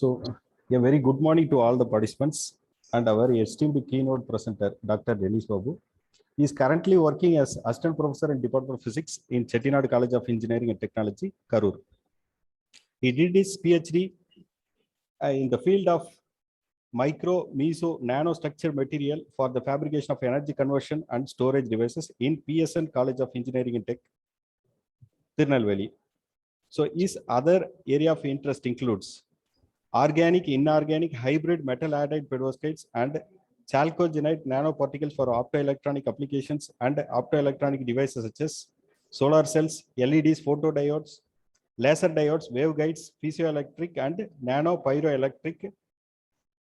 A very good morning to all the participants and our esteemed keynote presenter, Dr. Denis Bobo. He is currently working as Assistant Professor in Department of Physics in Chettinad College of Engineering and Technology, Karur. He did his PhD in the field of micro, meso, nanostructure material for the fabrication of energy conversion and storage devices in PSN College of Engineering and Tech, Tirunelveli. So his other area of interest includes organic, inorganic, hybrid metal halide perovskites and chalcogenide nanoparticles for optoelectronic applications and optoelectronic devices such as solar cells, LEDs, photodiodes, laser diodes, waveguides, piezoelectric and nano-pyroelectric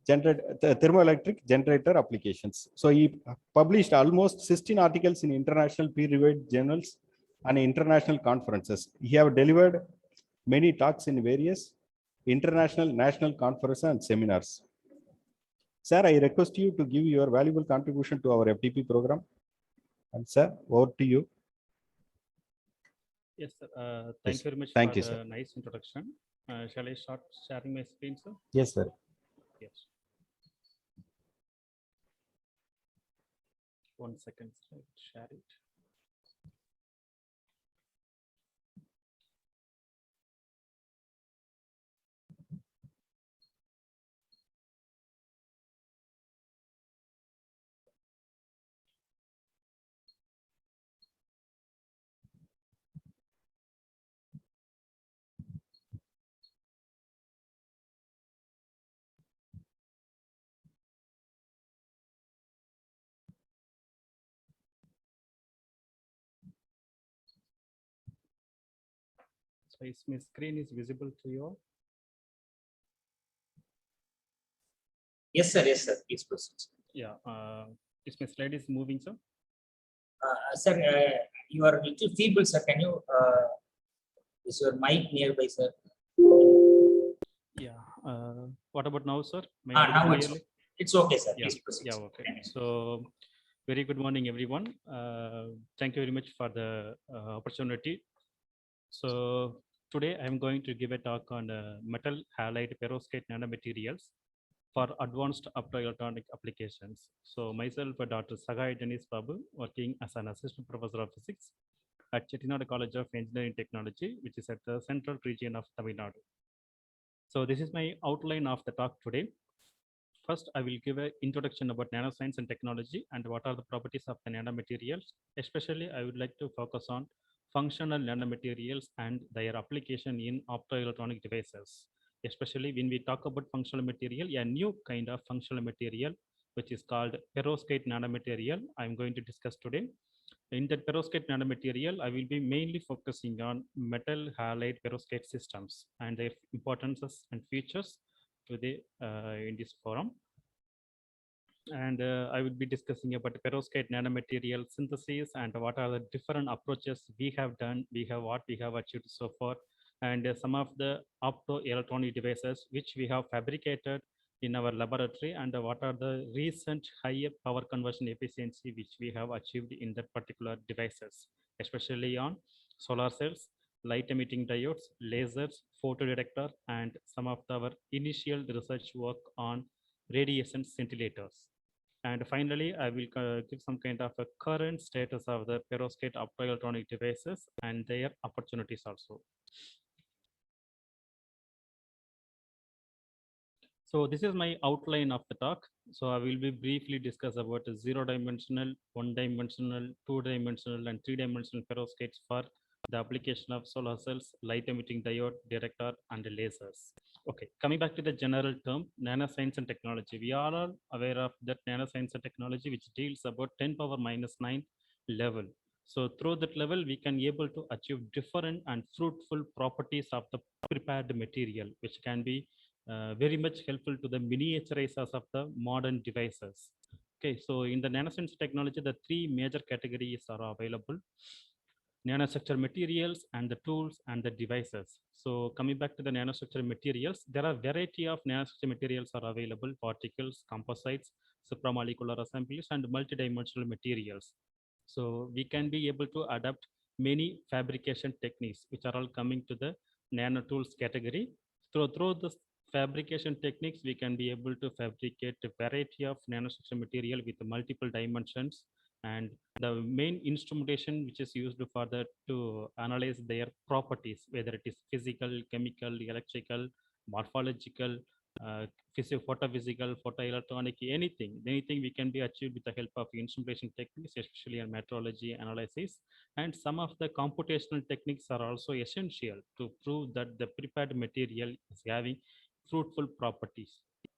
thermoelectric generator applications. So he published almost 16 articles in international peer-reviewed journals and international conferences. He have delivered many talks in various international, national conferences and seminars. Sir, I request you to give your valuable contribution to our FDP program. And sir, over to you. Yes, sir. Thank you very much for the nice introduction. Shall I start sharing my screen, sir? Yes, sir. Yes. 1 second, sir. Share it. So is my screen is visible to you all? Yes, sir. Yes, sir. Please proceed. Yeah. Is my slide is moving, sir? Sir, you are a little feeble, sir. Can you is your mic nearby, sir? Yeah. What about now, sir? Now it's okay, sir. Yeah. Please proceed. Yeah. Okay. So, very good morning, everyone. Thank you very much for the opportunity. So today I'm going to give a talk on metal halide perovskite nanomaterials for advanced optoelectronic applications. So myself, Dr. Denis Bobo, working as an assistant professor of physics at Chettinad College of Engineering Technology, which is at the central region of Tamil Nadu. So this is my outline of the talk today. First, I will give an introduction about nanoscience and technology and what are the properties of the nanomaterials. Especially, I would like to focus on functional nanomaterials and their application in optoelectronic devices. Especially when we talk about functional material, a new kind of functional material, which is called perovskite nanomaterial, I'm going to discuss today. In that perovskite nanomaterial, I will be mainly focusing on metal halide perovskite systems and their importances and features today in this forum. And I will be discussing about perovskite nanomaterial synthesis and what are the different approaches we have done, what we have achieved so far, and some of the optoelectronic devices which we have fabricated in our laboratory, and what are the recent higher power conversion efficiency which we have achieved in that particular devices, especially on solar cells, light emitting diodes, lasers, photodetector, and some of our initial research work on radiation scintillators. And finally, I will give some kind of a current status of the perovskite optoelectronic devices and their opportunities also. So this is my outline of the talk. So I will be briefly discuss about 0-dimensional, 1-dimensional, 2-dimensional, and 3-dimensional perovskites for the application of solar cells, light emitting diode, detector, and lasers. Okay, coming back to the general term, nanoscience and technology. We are all aware of that nanoscience and technology, which deals about 10⁻⁹ level. So through that level, we can able to achieve different and fruitful properties of the prepared material, which can be very much helpful to the miniaturizers of the modern devices. Okay, so in the nanoscience technology, the 3 major categories are available: nanostructure materials and the tools and the devices. So coming back to the nanostructure materials, there are variety of nanostructure materials are available: particles, composites, supramolecular assemblies, and multidimensional materials. So we can be able to adapt many fabrication techniques, which are all coming to the nano tools category. Through this fabrication techniques, we can be able to fabricate a variety of nanostructure material with multiple dimensions. And the main instrumentation which is used for that to analyze their properties, whether it is physical, chemical, electrical, morphological, uh, photophysical, photoelectronic, anything we can be achieved with the help of instrumentation techniques, especially in metrology analysis. And some of the computational techniques are also essential to prove that the prepared material is having fruitful properties.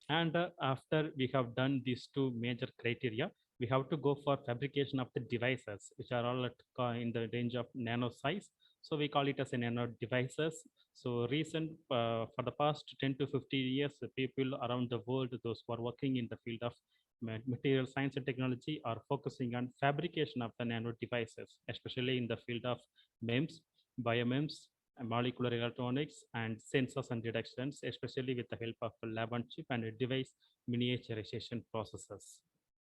And after we have done these two major criteria, we have to go for fabrication of the devices, which are all in the range of nano size. So we call it as a nano devices. So recent, for the past 10 to 50 years, the people around the world, those who are working in the field of material science and technology, are focusing on fabrication of the nano devices, especially in the field of MEMS, biomems, molecular electronics, and sensors and detections, especially with the help of a lab on chip and a device miniaturization processes.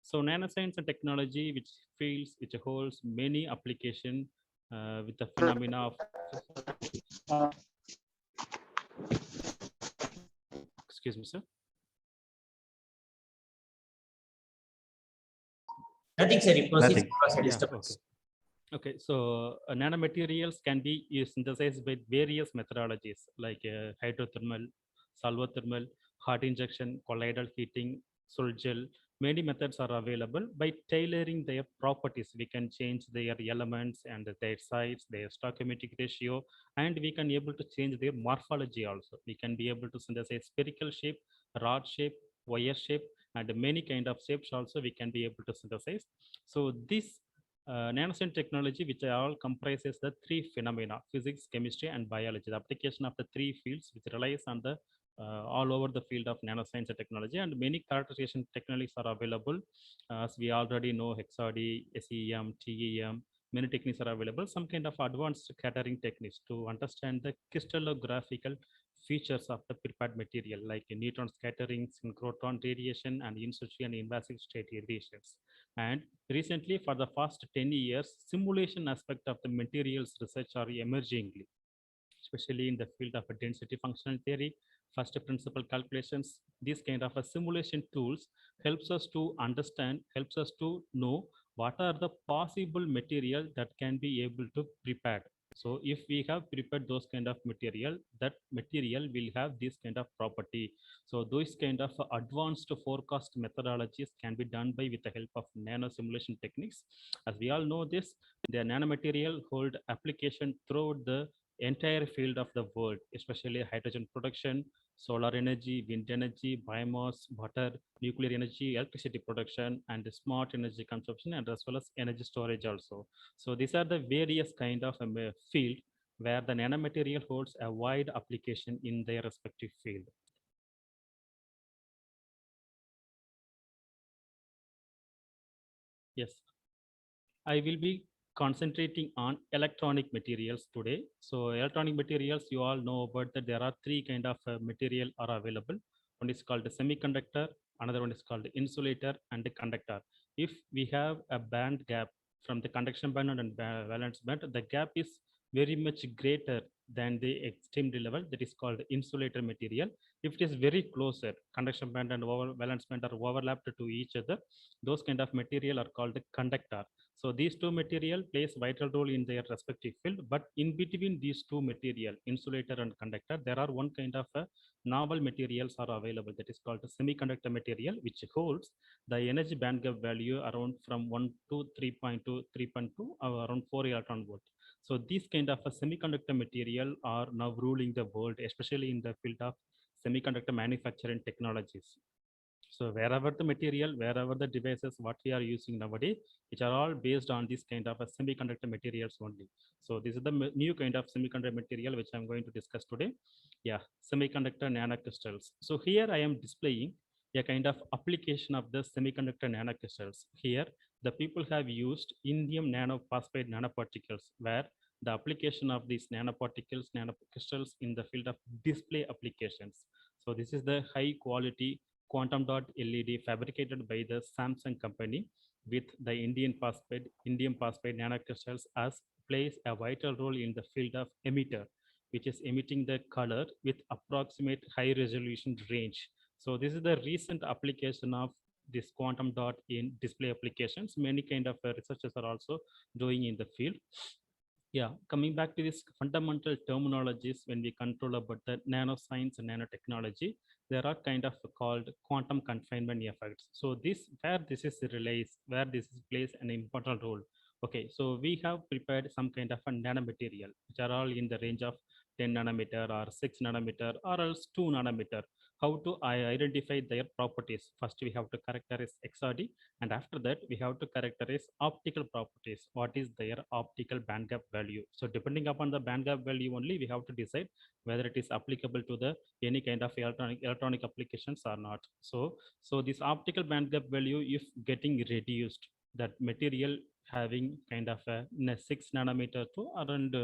So nanoscience and technology, which holds many application with the phenomena of, excuse me, sir. Nothing, sir. Proceed. Nothing. Okay, so nanomaterials can be synthesized by various methodologies like hydrothermal, solvothermal, hot injection, colloidal heating, sol gel. Many methods are available. By tailoring their properties, we can change their elements and their size, their stoichiometric ratio, and we can able to change their morphology also. We can be able to synthesize spherical shape, rod shape, wire shape, and many kind of shapes also we can be able to synthesize. So this nanoscience technology, which all comprises the three phenomena: physics, chemistry, and biology. The application of the three fields, which relies on the all over the field of nanoscience and technology, and many characterization techniques are available. As we already know, HexaD, SEM, TEM, many techniques are available. Some kind of advanced scattering techniques to understand the crystallographical features of the prepared material, like neutron scattering, synchrotron radiation, and in situ and invasive state irradiations. And recently, for the past 10 years, simulation aspect of the materials research are emerging, especially in the field of density functional theory, first principle calculations. These kind of a simulation tools helps us to understand, helps us to know what are the possible material that can be able to prepare. So if we have prepared those kind of material, that material will have this kind of property. So those kind of advanced forecast methodologies can be done by with the help of nano simulation techniques. As we all know this, the nanomaterial hold application throughout the entire field of the world, especially hydrogen production, solar energy, wind energy, biomass, water, nuclear energy, electricity production, and smart energy consumption, and as well as energy storage also. So these are the various kind of field where the nanomaterial holds a wide application in their respective field. Yes, I will be concentrating on electronic materials today. So electronic materials, you all know about that there are three kind of material are available. One is called the semiconductor, another one is called the insulator and the conductor. If we have a band gap from the conduction band and valence band, the gap is very much greater than the extreme level, that is called insulator material. If it is very closer, conduction band and valence band are overlapped to each other, those kind of material are called the conductor. So these two material plays vital role in their respective field, but in between these two material, insulator and conductor, there are one kind of novel materials are available, that is called the semiconductor material, which holds the energy band gap value around from 1 to 3.2, 3.2, or around 4 electron volt. So these kind of a semiconductor material are now ruling the world, especially in the field of semiconductor manufacturing technologies. So wherever the material, wherever the devices, what we are using nowadays, which are all based on this kind of a semiconductor materials only. So this is the new kind of semiconductor material which I'm going to discuss today. Yeah, semiconductor nanocrystals. So here I am displaying a kind of application of the semiconductor nanocrystals. Here, the people have used indium nanophosphide nanoparticles, where the application of these nanoparticles, nanocrystals in the field of display applications. So this is the high quality quantum dot LED fabricated by the Samsung company with the indium phosphide nanocrystals as plays a vital role in the field of emitter. which is emitting the color with approximate high resolution range. So this is the recent application of this quantum dot in display applications. Many kind of researchers are also doing in the field. Yeah, coming back to this fundamental terminologies when we control about the nanoscience and nanotechnology, there are kind of called quantum confinement effects. So this where this is relays, where this is plays an important role. Okay, so we have prepared some kind of a nanomaterial, which are all in the range of 10 nanometer or 6 nanometer or else 2 nanometer. How to identify their properties? First, we have to characterize XRD, and after that we have to characterize optical properties. What is their optical band gap value? So depending upon the band gap value only, we have to decide whether it is applicable to the any kind of electronic applications or not. So this optical band gap value, if getting reduced, that material having kind of a 6 nanometer to around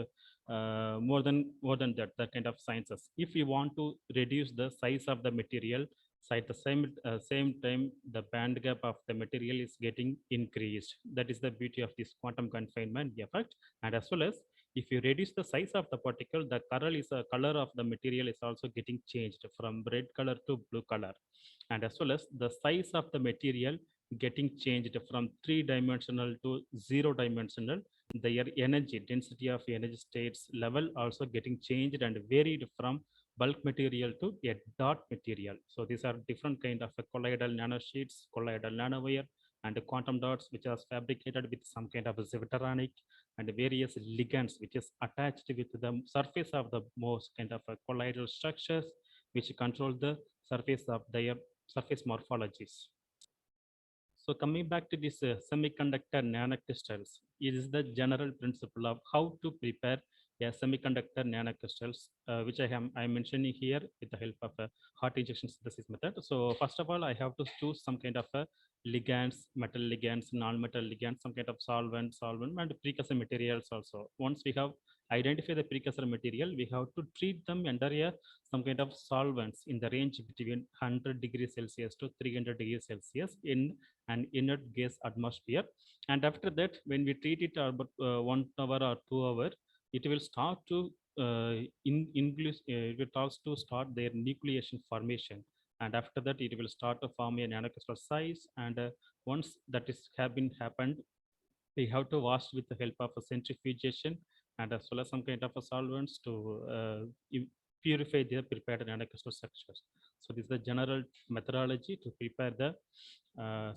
more than that kind of sciences. If we want to reduce the size of the material, so at the same time, the band gap of the material is getting increased. That is the beauty of this quantum confinement effect. And as well as if you reduce the size of the particle, the color of the material is also getting changed from red color to blue color. And as well as the size of the material getting changed from 3-dimensional to 0-dimensional. Their energy, density of energy states level also getting changed and varied from bulk material to a dot material. So these are different kind of colloidal nanosheets, colloidal nanowire, and quantum dots, which are fabricated with some kind of zwitteronic and various ligands, which is attached with the surface of the most kind of colloidal structures, which control the surface of their surface morphologies. So coming back to this semiconductor nanocrystals, it is the general principle of how to prepare a semiconductor nanocrystals, which I'm mentioning here with the help of a hot injection synthesis method. So first of all, I have to choose some kind of a ligands, metal ligands, non-metal ligands, some kind of solvent, and precursor materials also. Once we have identified the precursor material, we have to treat them under some kind of solvents in the range between 100 degrees Celsius to 300 degrees Celsius in an inert gas atmosphere. And after that, when we treat it about 1 hour or 2 hours, it will start to it will start to start their nucleation formation. And after that, it will start to form a nanocrystal size. And once that is have been happened, we have to wash with the help of a centrifugation and as well as some kind of a solvents to purify the prepared nanocrystal structures. So this is the general methodology to prepare the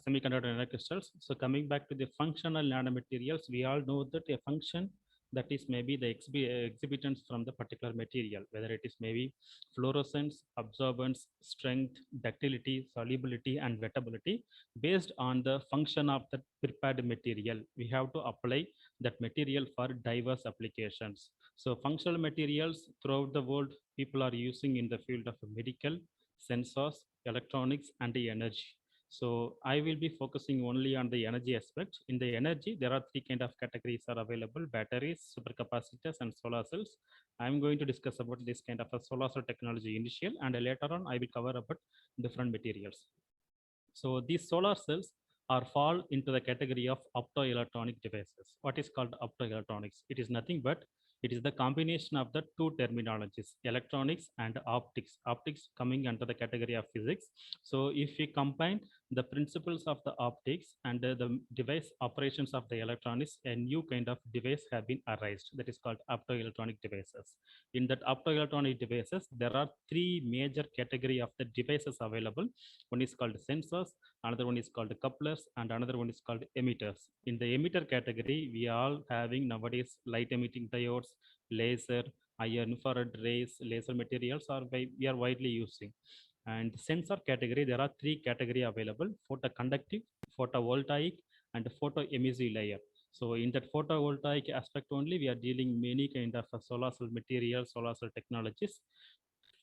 semiconductor nanocrystals. So coming back to the functional nanomaterials, we all know that a function that is maybe the exhibitants from the particular material, whether it is maybe fluorescence, absorbance, strength, ductility, solubility, and wettability. Based on the function of the prepared material, we have to apply that material for diverse applications. So functional materials throughout the world, people are using in the field of medical, sensors, electronics, and the energy. So I will be focusing only on the energy aspect. In the energy, there are 3 kind of categories are available: batteries, supercapacitors, and solar cells. I'm going to discuss about this kind of a solar cell technology initial, and later on I will cover about different materials. So these solar cells are fall into the category of optoelectronic devices. What is called optoelectronics? It is nothing but it is the combination of the two terminologies, electronics and optics. Optics coming under the category of physics. So if we combine the principles of the optics and the device operations of the electronics, a new kind of device have been arised that is called optoelectronic devices. In that optoelectronic devices, there are 3 major category of the devices available. One is called sensors, another one is called couplers, and another one is called emitters. In the emitter category, we are all having nowadays light emitting diodes, laser, iron, infrared rays, laser materials are we are widely using. And sensor category, there are 3 category available: photoconductive, photovoltaic, and photoemissive layer. So in that photovoltaic aspect only, we are dealing many kind of solar cell materials, solar cell technologies.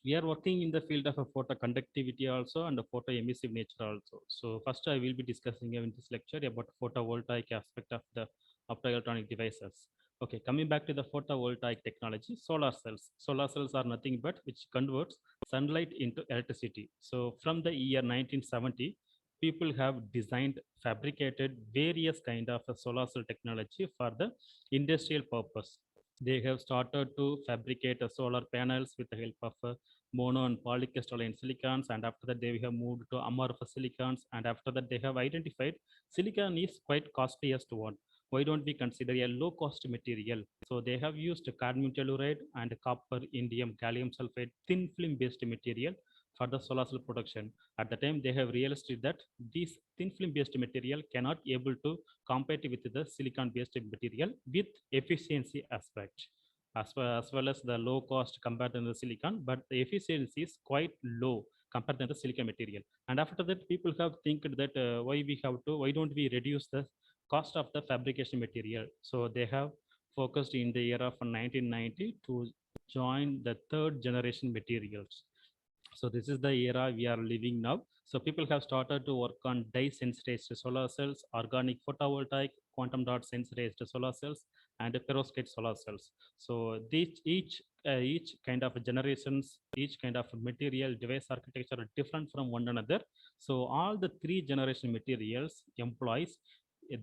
We are working in the field of a photoconductivity also and the photoemissive nature also. So first I will be discussing in this lecture about photovoltaic aspect of the optoelectronic devices. Okay, coming back to the photovoltaic technology, solar cells. Solar cells are nothing but which converts sunlight into electricity. So from the year 1970, people have designed, fabricated various kind of solar cell technology for the industrial purpose. They have started to fabricate solar panels with the help of mono and polycrystalline silicons, and after that they have moved to amorphous silicons, and after that they have identified silicon is quite costliest one. Why don't we consider a low cost material? So they have used cadmium telluride and copper indium gallium sulfide thin film based material for the solar cell production. At the time, they have realized that this thin film based material cannot able to compete with the silicon based material with efficiency aspect, as well as the low cost compared to the silicon, but the efficiency is quite low compared to the silicon material. And after that, people have think that why don't we reduce the cost of the fabrication material? So they have focused in the year of 1990 to join the third generation materials. So this is the era we are living now. So people have started to work on dye-sensitized solar cells, organic photovoltaic, quantum dot sensitized solar cells, and perovskite solar cells. So each kind of generations, each kind of material device architecture are different from one another. So all the three generation materials employs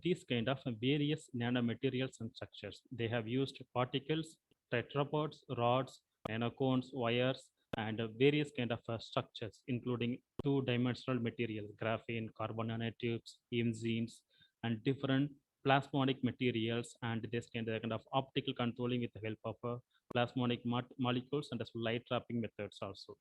these kind of various nanomaterials and structures. They have used particles, tetrapods, rods, nanocones, wires, and various kind of structures, including two-dimensional materials, graphene, carbon nanotubes, enzymes, and different plasmonic materials, and this kind of optical controlling with the help of plasmonic molecules and as well light trapping methods also.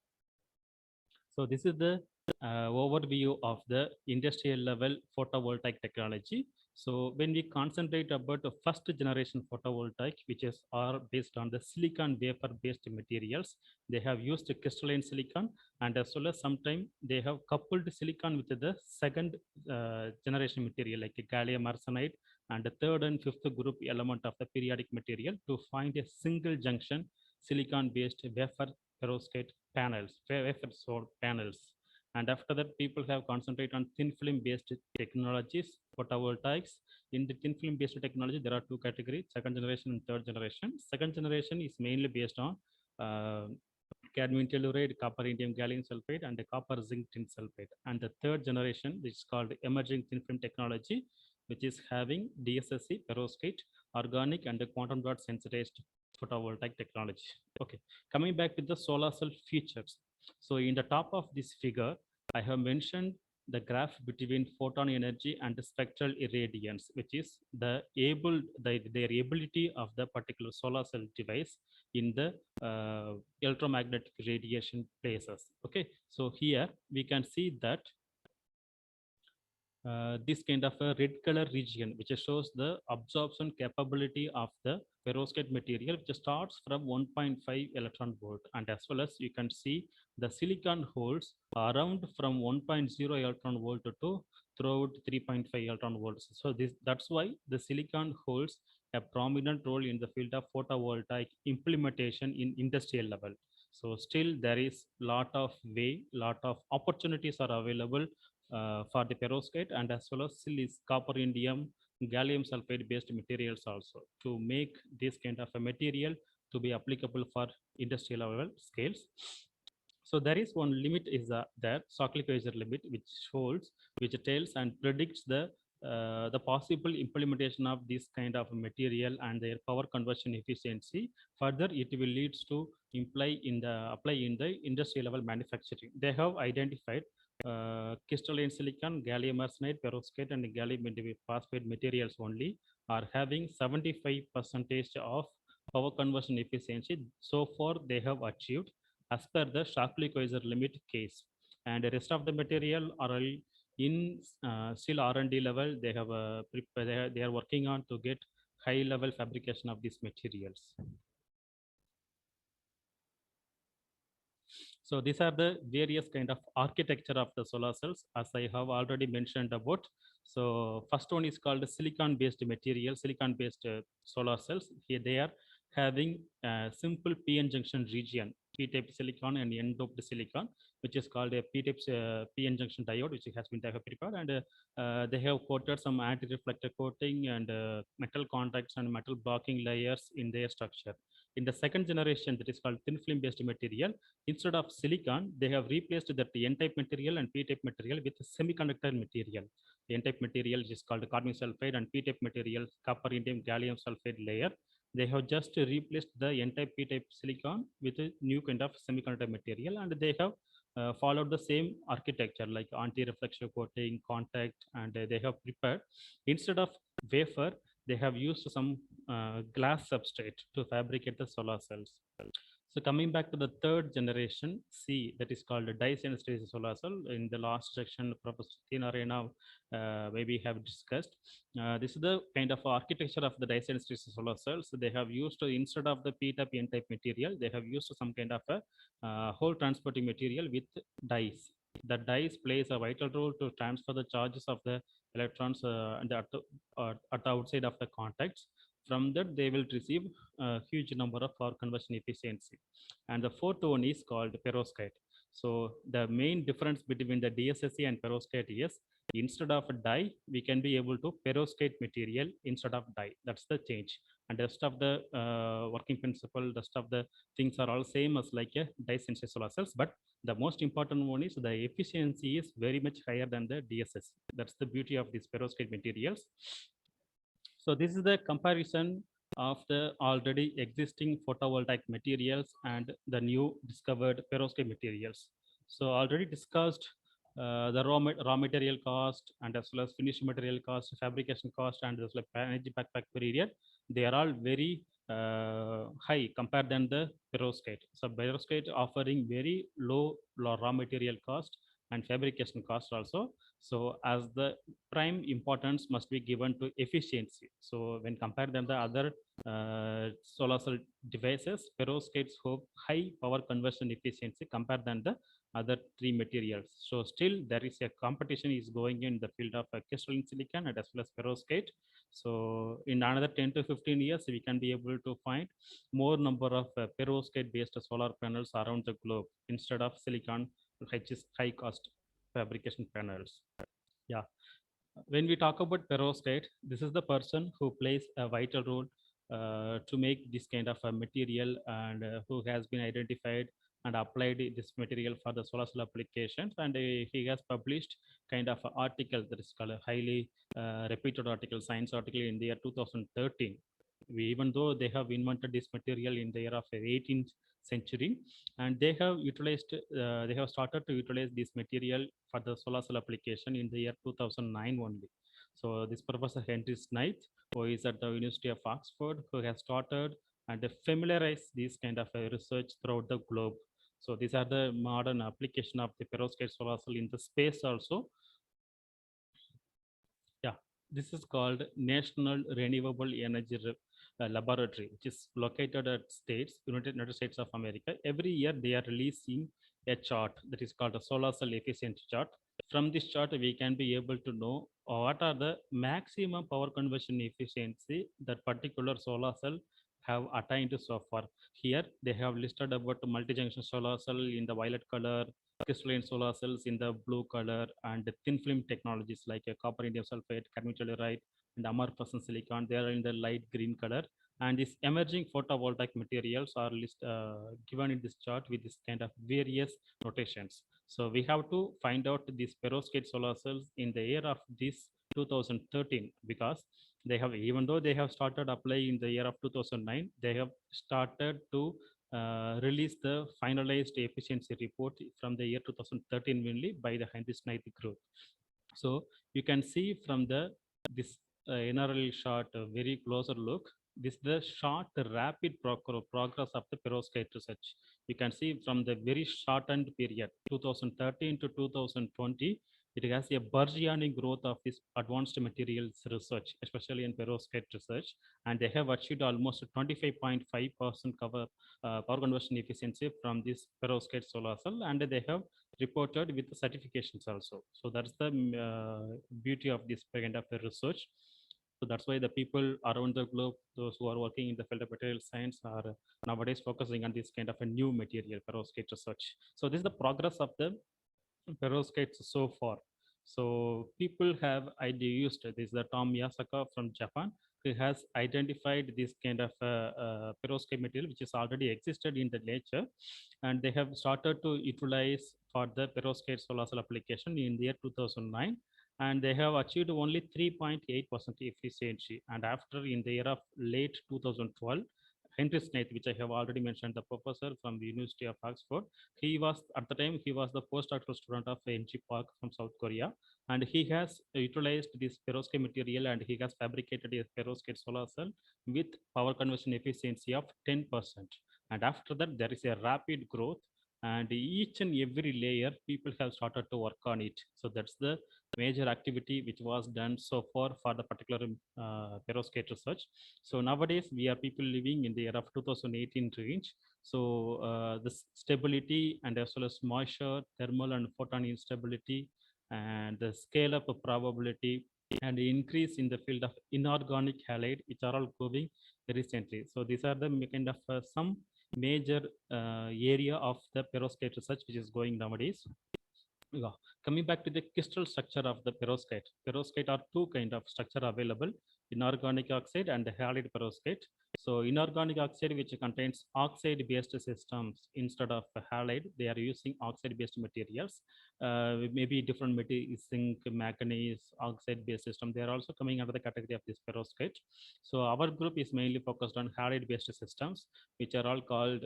So this is the overview of the industrial level photovoltaic technology. So when we concentrate about the first generation photovoltaic, which is are based on the silicon wafer based materials, they have used crystalline silicon, and as well as sometime they have coupled silicon with the second generation material like gallium arsenide and the third and fifth group element of the periodic material to find a single junction silicon based wafer perovskite panels, wafer solar panels. And after that, people have concentrated on thin film based technologies, photovoltaics. In the thin film based technology, there are two categories, second generation and third generation. Second generation is mainly based on cadmium telluride, copper indium gallium sulfide, and the copper zinc tin sulfide. And the third generation, which is called emerging thin film technology, which is having DSSC, perovskite, organic, and the quantum dot sensitized photovoltaic technology. Okay, coming back to the solar cell features. So in the top of this figure, I have mentioned the graph between photon energy and the spectral irradiance, which is their ability of the particular solar cell device in the electromagnetic radiation places. Okay, so here we can see that this kind of a red color region, which shows the absorption capability of the perovskite material, which starts from 1.5 electron volt, and as well as you can see the silicon holes around from 1.0 electron volt to throughout 3.5 electron volts. So that's why the silicon holds a prominent role in the field of photovoltaic implementation in industrial level. So still there is lot of opportunities are available for the perovskite, and as well as copper indium gallium sulfide based materials also to make this kind of a material to be applicable for industrial level scales. So there is one limit is that Shockley-Quasar limit, which tells and predicts the possible implementation of this kind of material and their power conversion efficiency. Further, it will lead to apply in the industrial level manufacturing. They have identified crystalline silicon, gallium arsenide, perovskite, and gallium phosphide materials only are having 75% of power conversion efficiency. So far, they have achieved as per the Shockley-Quasar limit case, and the rest of the material are in still R&D level. They have they are working on to get high level fabrication of these materials. So these are the various kind of architecture of the solar cells, as I have already mentioned about. So first one is called silicon based material, silicon based solar cells. Here they are having a simple PN junction region, P-type silicon and N-doped silicon, which is called a P-type PN junction diode, which has been prepared, and they have coated some anti-reflector coating and metal contacts and metal blocking layers in their structure. In the second generation, that is called thin film based material, instead of silicon, they have replaced that N-type material and P-type material with semiconductor material. The N-type material is called cadmium sulfide, and P-type material copper indium gallium sulfide layer. They have just replaced the N-type, P-type silicon with a new kind of semiconductor material, and they have followed the same architecture like anti-reflective coating, contact, and they have prepared, instead of wafer, they have used some glass substrate to fabricate the solar cells. So coming back to the third generation C, that is called Dyson solar cell. In the last section, Professor Tina Arena maybe have discussed. This is the kind of architecture of the Dyson solar cells. So they have used, instead of the P-type, N-type material, they have used some kind of a whole transporting material with dice. The dice plays a vital role to transfer the charges of the electrons at the outside of the contacts. From that, they will receive a huge number of power conversion efficiency. And the fourth one is called perovskite. So the main difference between the DSSC and perovskite is, instead of a die, we can be able to perovskite material instead of die. That's the change. And the rest of the working principle, the rest of the things are all same as like a Dyson solar cells. But the most important one is the efficiency is very much higher than the DSSC. That's the beauty of these perovskite materials. So this is the comparison of the already existing photovoltaic materials and the new discovered perovskite materials. So already discussed the raw material cost, and as well as finished material cost, fabrication cost, and as well as energy backpack period. They are all very high compared than the perovskite. So perovskite offering very low raw material cost and fabrication cost also. So as the prime importance must be given to efficiency. So when compared than the other solar cell devices, perovskites have high power conversion efficiency compared than the other three materials. So still there is a competition is going in the field of crystalline silicon and as well as perovskite. So in another 10 to 15 years, we can be able to find more number of perovskite based solar panels around the globe instead of silicon, which is high cost fabrication panels. Yeah. When we talk about perovskite, this is the person who plays a vital role to make this kind of a material, and who has been identified and applied this material for the solar cell applications. And he has published kind of an article that is called a highly reputed article, science article in the year 2013. Even though they have invented this material in the year of 18th century, and they have started to utilize this material for the solar cell application in the year 2009 only. So this Professor Henry Smyth, who is at the University of Oxford, who has started and familiarized this kind of research throughout the globe. So these are the modern application of the perovskite solar cell in the space also. Yeah, this is called National Renewable Energy Laboratory, which is located at United States of America. Every year they are releasing a chart that is called a solar cell efficiency chart. From this chart, we can be able to know what are the maximum power conversion efficiency that particular solar cell have attained so far. Here they have listed about multi-junction solar cell in the violet color, crystalline solar cells in the blue color, and thin film technologies like copper indium sulfate, cadmium telluride, and amorphous silicon. They are in the light green color. And these emerging photovoltaic materials are given in this chart with this kind of various notations. So we have to find out these perovskite solar cells in the year of this 2013, because they have, even though they have started applying in the year of 2009, they have started to release the finalized efficiency report from the year 2013 mainly by the Henry Smyth group. So you can see from this NRL shot a very closer look. This is the short rapid progress of the perovskite research. You can see from the very shortened period 2013 to 2020, it has a burgeoning growth of this advanced materials research, especially in perovskite research, and they have achieved almost 25.5% power conversion efficiency from this perovskite solar cell, and they have reported with the certifications also. So that's the beauty of this kind of research. So that's why the people around the globe, those who are working in the field of material science, are nowadays focusing on this kind of a new material perovskite research. So this is the progress of the perovskites so far. So people have used this is the Tom Yasaka from Japan, who has identified this kind of perovskite material which is already existed in the nature, and they have started to utilize for the perovskite solar cell application in the year 2009. and they have achieved only 3.8% efficiency. And after, in the year of late 2012, Henry Snaith, which I have already mentioned, the professor from the University of Oxford, he was at the time he was the postdoctoral student of NG Park from South Korea, and he has utilized this perovskite material and he has fabricated a perovskite solar cell with power conversion efficiency of 10%. And after that, there is a rapid growth, and each and every layer people have started to work on it. So that's the major activity which was done so far for the particular perovskite research. So nowadays we are people living in the year of 2018 range. So the stability and as well as moisture, thermal and photon instability, and the scale up probability and the increase in the field of inorganic halide, which are all growing recently. So these are the kind of some major area of the perovskite research which is going nowadays. Yeah. Coming back to the crystal structure of the perovskite. Perovskite are two kind of structure available: inorganic oxide and halide perovskite. So inorganic oxide, which contains oxide-based systems instead of halide, they are using oxide-based materials. Maybe different materials, zinc, manganese, oxide-based system. They are also coming under the category of this perovskite. So our group is mainly focused on halide-based systems, which are all called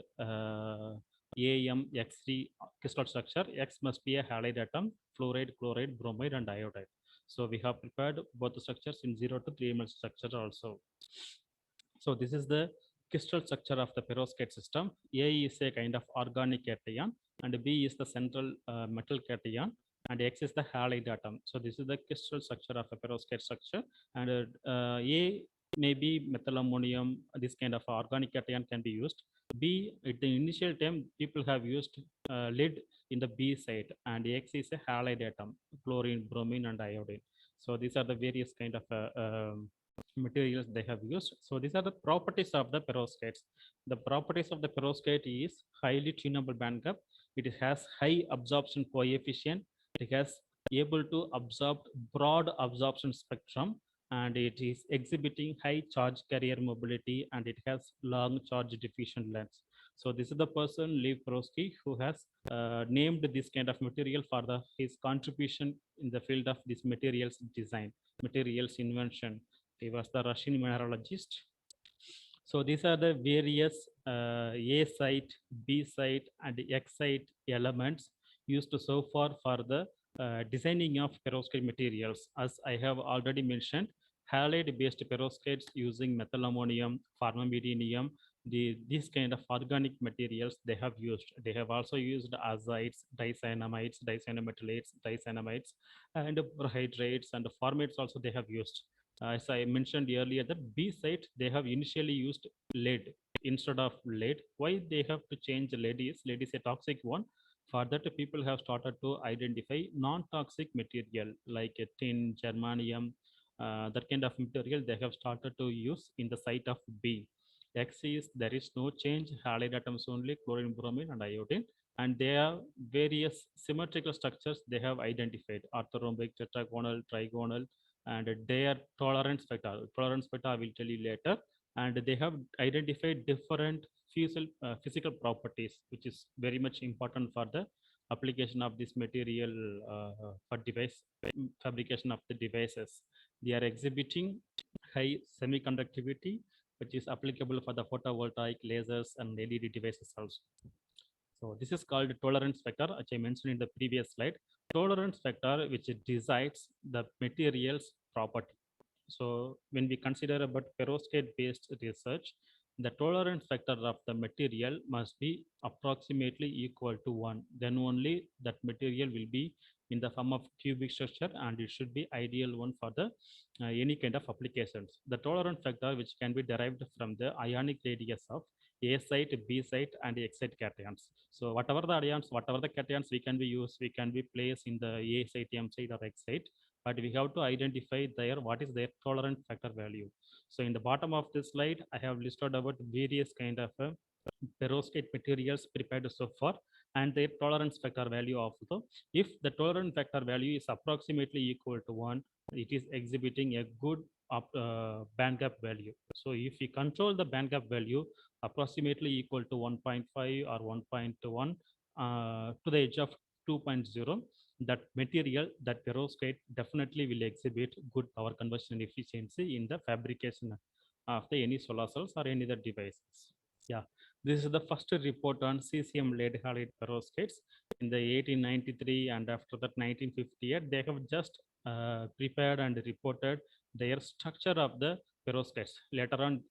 AMX3 crystal structure. X must be a halide atom, fluoride, chloride, bromide, and iodide. So we have prepared both the structures in 0 to 3 ml structure also. So this is the crystal structure of the perovskite system. A is a kind of organic cation, and B is the central metal cation, and X is the halide atom. So this is the crystal structure of a perovskite structure, and A may be methylammonium. This kind of organic cation can be used. B, at the initial time, people have used lead in the B side, and X is a halide atom, chlorine, bromine, and iodine. So these are the various kind of materials they have used. So these are the properties of the perovskites. The properties of the perovskite is highly tunable band gap. It has high absorption coefficient. It has able to absorb broad absorption spectrum, and it is exhibiting high charge carrier mobility, and it has long charge diffusion lengths. So this is the person, Lev Perovsky, who has named this kind of material for his contribution in the field of this materials design, materials invention. He was the Russian mineralogist. So these are the various A site, B site, and X site elements used so far for the designing of perovskite materials. As I have already mentioned, halide-based perovskites using methylammonium, formamidinium, these kind of organic materials they have used. They have also used azides, dicyanamides, dicyanometallates, dicyanamides, and hydrates and formates also they have used. As I mentioned earlier, that B site they have initially used lead instead of lead. Why they have to change lead is a toxic one. For that, people have started to identify non-toxic material like tin, germanium, that kind of material they have started to use in the site of B. X is there is no change, halide atoms only, chlorine, bromine, and iodine. And there are various symmetrical structures they have identified: orthorhombic, tetragonal, trigonal, and their tolerance factor. Tolerance factor I will tell you later. And they have identified different physical properties, which is very much important for the application of this material for device fabrication of the devices. They are exhibiting high semiconductivity, which is applicable for the photovoltaic lasers and LED devices also. So this is called tolerance factor, which I mentioned in the previous slide. Tolerance factor, which decides the material's property. So when we consider about perovskite-based research, the tolerance factor of the material must be approximately equal to 1. Then only that material will be in the form of cubic structure, and it should be ideal one for the any kind of applications. The tolerance factor, which can be derived from the ionic radius of A site, B site, and X site cations. So whatever the ions, whatever the cations we can be placed in the A site, M site, or X site, but we have to identify there what is their tolerant factor value. So in the bottom of this slide, I have listed about various kind of perovskite materials prepared so far and their tolerance factor value also. If the tolerance factor value is approximately equal to 1, it is exhibiting a good band gap value. So if we control the band gap value approximately equal to 1.5 or 1.1 to the edge of 2.0, that material, that perovskite definitely will exhibit good power conversion efficiency in the fabrication of the any solar cells or any other devices. Yeah, this is the first report on cesium lead halide perovskites in the 1893, and after that 1958 they have just prepared and reported their structure of the perovskites. Later on,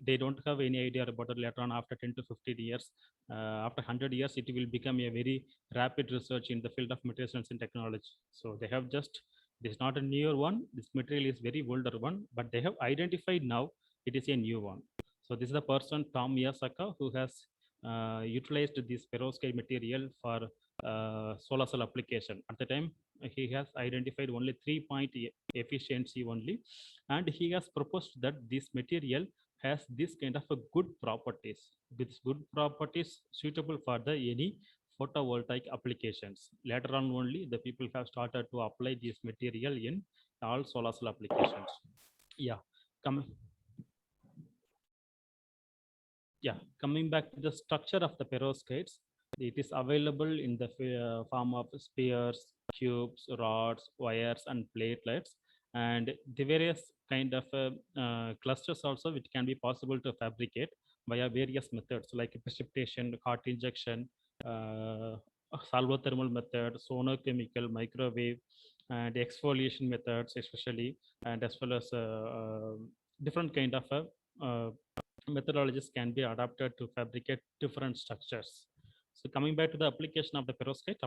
they don't have any idea about it. Later on, after 10 to 15 years, after 100 years, it will become a very rapid research in the field of materials science and technology. So they have just, this is not a newer one. This material is very older one, but they have identified now it is a new one. So this is the person, Tom Yasaka, who has utilized this perovskite material for solar cell application. At the time, he has identified only 3-point efficiency only, and he has proposed that this material has this kind of a good properties, with good properties suitable for the any photovoltaic applications. Later on only the people have started to apply this material in all solar cell applications. Yeah, coming back to the structure of the perovskites, it is available in the form of spheres, cubes, rods, wires, and platelets, and the various kind of clusters also which can be possible to fabricate via various methods like precipitation, hot injection, salvothermal method, sonochemical, microwave, and exfoliation methods especially, and as well as different kind of methodologies can be adapted to fabricate different structures. So coming back to the application of the perovskite,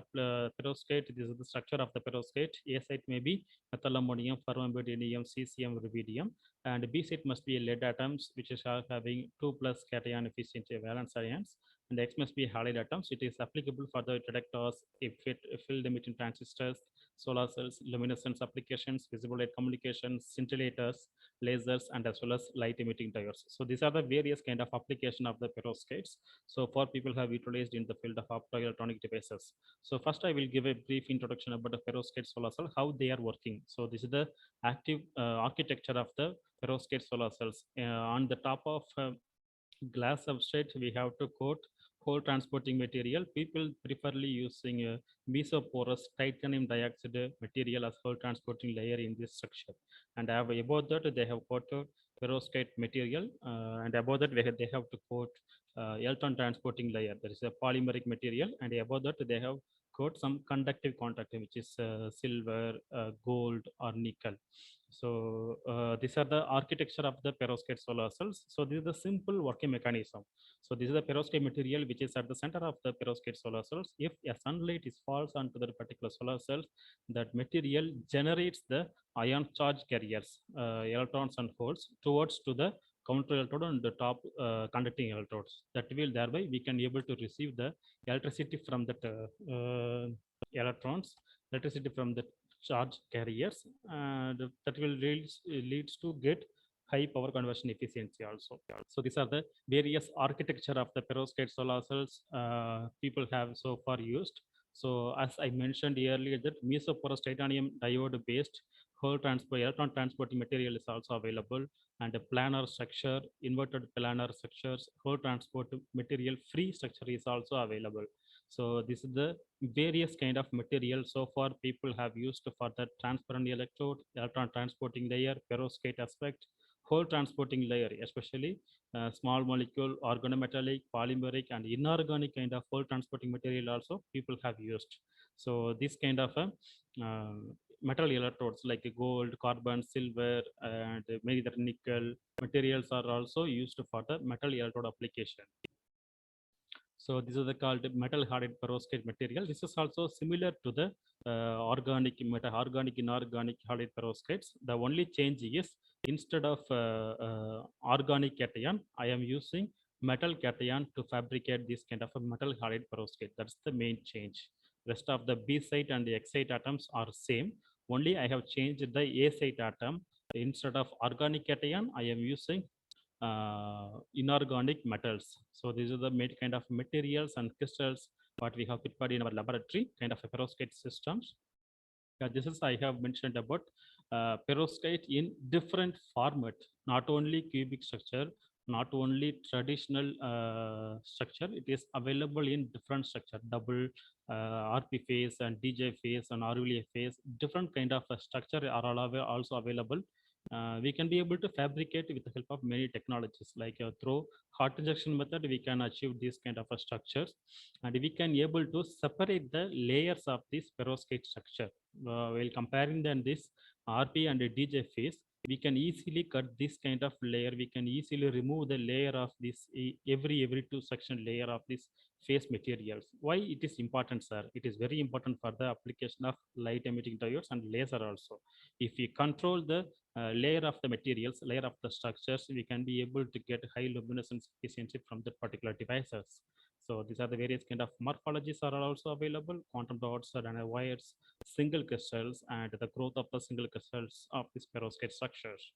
this is the structure of the perovskite. A site may be methylammonium, ferrobenzene, cesium, rubidium, and B site must be lead atoms, which is having 2+ cation efficiency valence ions, and X must be halide atoms. It is applicable for the detectors, field emitting transistors, solar cells, luminescence applications, visible light communications, scintillators, lasers, and as well as light emitting diodes. So these are the various kind of application of the perovskites. So for people have utilized in the field of optoelectronic devices. So first I will give a brief introduction about the perovskite solar cell, how they are working. So this is the active architecture of the perovskite solar cells. On the top of glass substrate, we have to coat whole transporting material. People preferably using a mesoporous titanium dioxide material as whole transporting layer in this structure. And above that, they have coated perovskite material, and above that, they have to coat electron transporting layer. There is a polymeric material, and above that, they have coat some conductive contact, which is silver, gold, or nickel. So these are the architecture of the perovskite solar cells. So this is the simple working mechanism. So this is the perovskite material which is at the center of the perovskite solar cells. If a sunlight is falls onto the particular solar cells, that material generates the ion charge carriers, electrons and holes towards to the counter electrode and the top conducting electrodes. That will thereby we can able to receive the electricity from that electrons, electricity from the charge carriers, and that will leads to get high power conversion efficiency also. So these are the various architecture of the perovskite solar cells people have so far used. So as I mentioned earlier, that mesoporous titanium diode based whole transport electron transporting material is also available, and a planar structure, inverted planar structures, whole transport material free structure is also available. So this is the various kind of material so far people have used for the transparent electrode, electron transporting layer, perovskite aspect, whole transporting layer, especially small molecule, organometallic, polymeric, and inorganic kind of whole transporting material also people have used. So this kind of metal electrodes like gold, carbon, silver, and maybe the nickel materials are also used for the metal electrode application. So this is the called metal hardened perovskite material. This is also similar to the organic inorganic hardened perovskites. The only change is instead of organic cation, I am using metal cation to fabricate this kind of a metal hardened perovskite. That's the main change. Rest of the B site and the X site atoms are same. Only I have changed the A site atom. Instead of organic cation, I am using inorganic metals. So these are the kind of materials and crystals what we have prepared in our laboratory, kind of a perovskite systems. This is I have mentioned about perovskite in different format, not only cubic structure, not only traditional structure, it is available in different structure, double RP phase and DJ phase and RVLA phase, different kind of structure are also available. We can be able to fabricate with the help of many technologies, like through hot injection method we can achieve these kind of structures, and we can able to separate the layers of this perovskite structure. While comparing then this RP and DJ phase, we can easily cut this kind of layer. We can easily remove the layer of this every 2 section layer of this phase materials. Why it is important, sir? It is very important for the application of light emitting diodes and laser also. If we control the layer of the materials, layer of the structures, we can be able to get high luminescence efficiency from the particular devices. So these are the various kind of morphologies are also available: quantum dots, nanowires, single crystals, and the growth of the single crystals of this perovskite structures.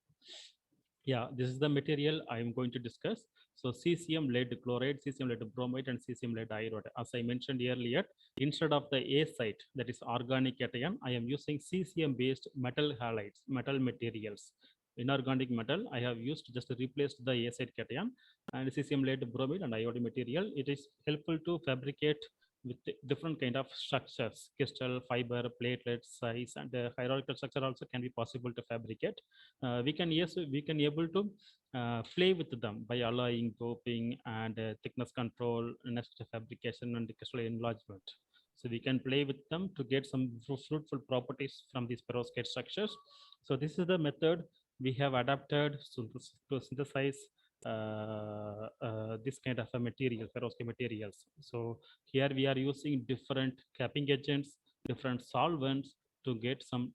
Yeah, this is the material I am going to discuss. So cesium lead chloride, cesium lead bromide, and cesium lead iodide. As I mentioned earlier, instead of the A site, that is organic cation, I am using cesium based metal halides, metal materials. Inorganic metal, I have used just to replace the A site cation, and cesium lead bromide and iodide material. It is helpful to fabricate with different kind of structures, crystal, fiber, platelets, size, and hierarchical structure also can be possible to fabricate. We can able to play with them by alloying, doping, and thickness control, nest fabrication, and crystal enlargement. So we can play with them to get some fruitful properties from these perovskite structures. So this is the method we have adapted to synthesize this kind of a material, perovskite materials. So here we are using different capping agents, different solvents to get some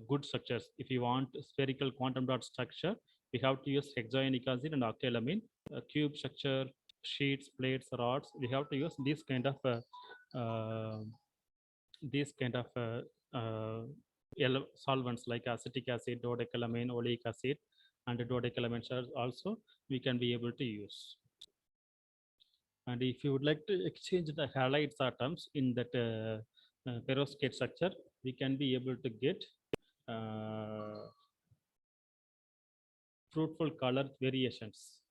good structures. If you want spherical quantum dot structure, we have to use hexaenic acid and octalamine. Cube structure, sheets, plates, rods, we have to use this kind of uh, solvents like acetic acid, dodecalamine, oleic acid, and dodecalamine also we can be able to use. And if you would like to exchange the halides atoms in that perovskite structure, we can be able to get fruitful color variations.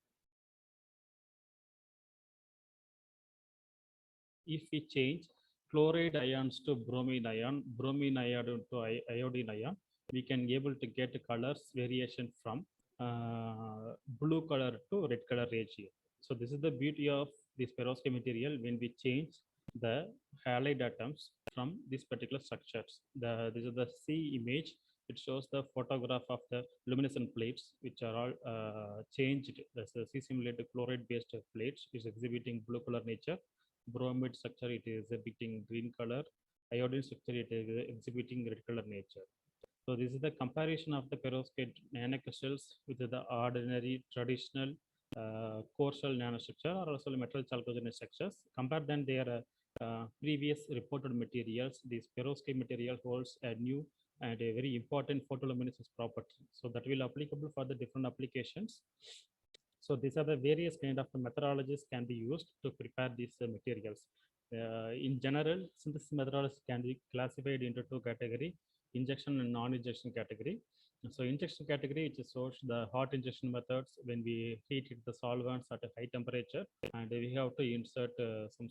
If we change chloride ions to bromine ion, bromine ion to iodine ion, we can able to get colors variation from blue color to red color ratio. So this is the beauty of this perovskite material when we change the halide atoms from these particular structures. This is the C image. It shows the photograph of the luminescent plates, which are all changed. The cesium lead chloride based plates is exhibiting blue color nature. Bromide structure, it is exhibiting green color. Iodine structure, it is exhibiting red color nature. So this is the comparison of the perovskite nanocrystals with the ordinary traditional core shell nanostructure or also metal chalcogenous structures. Compare than their previous reported materials. This perovskite material holds a new and a very important photoluminescence property. So that will applicable for the different applications. So these are the various kind of methodologies can be used to prepare these materials. In general, synthesis methodologies can be classified into 2 categories: injection and non-injection category. So injection category, it shows the hot injection methods when we heat the solvents at a high temperature, and we have to insert some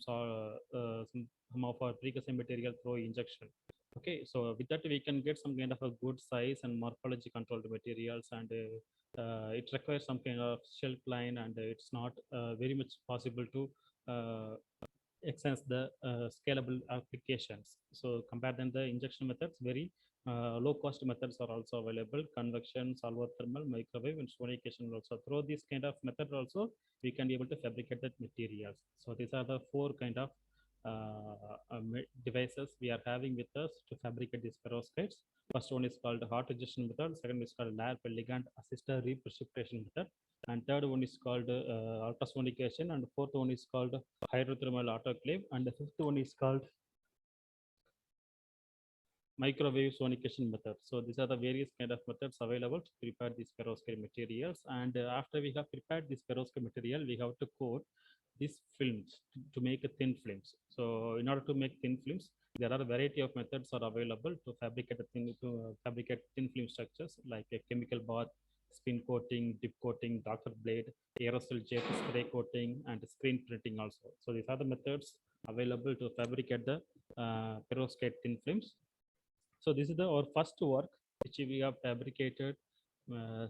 of our precursor material through injection. Okay, so with that we can get some kind of a good size and morphology controlled materials, and it requires some kind of shelf line, and it's not very much possible to extend the scalable applications. So compare than the injection methods, very low cost methods are also available: convection, solvothermal, microwave, and sonication. Also through this kind of method also we can be able to fabricate that materials. So these are the 4 kind of devices we are having with us to fabricate these perovskites. First one is called hot injection method, second is called LARP, ligand assisted reprecipitation method, and third one is called ultrasonication, and fourth one is called hydrothermal autoclave, and the fifth one is called microwave sonication method. So these are the various kind of methods available to prepare these perovskite materials. And after we have prepared this perovskite material, we have to coat these films to make a thin films. So in order to make thin films, there are a variety of methods are available to fabricate thin film structures, like a chemical bath, spin coating, dip coating, Dr. blade, aerosol jet, spray coating, and screen printing also. So these are the methods available to fabricate the perovskite thin films. So this is our first work, which we have fabricated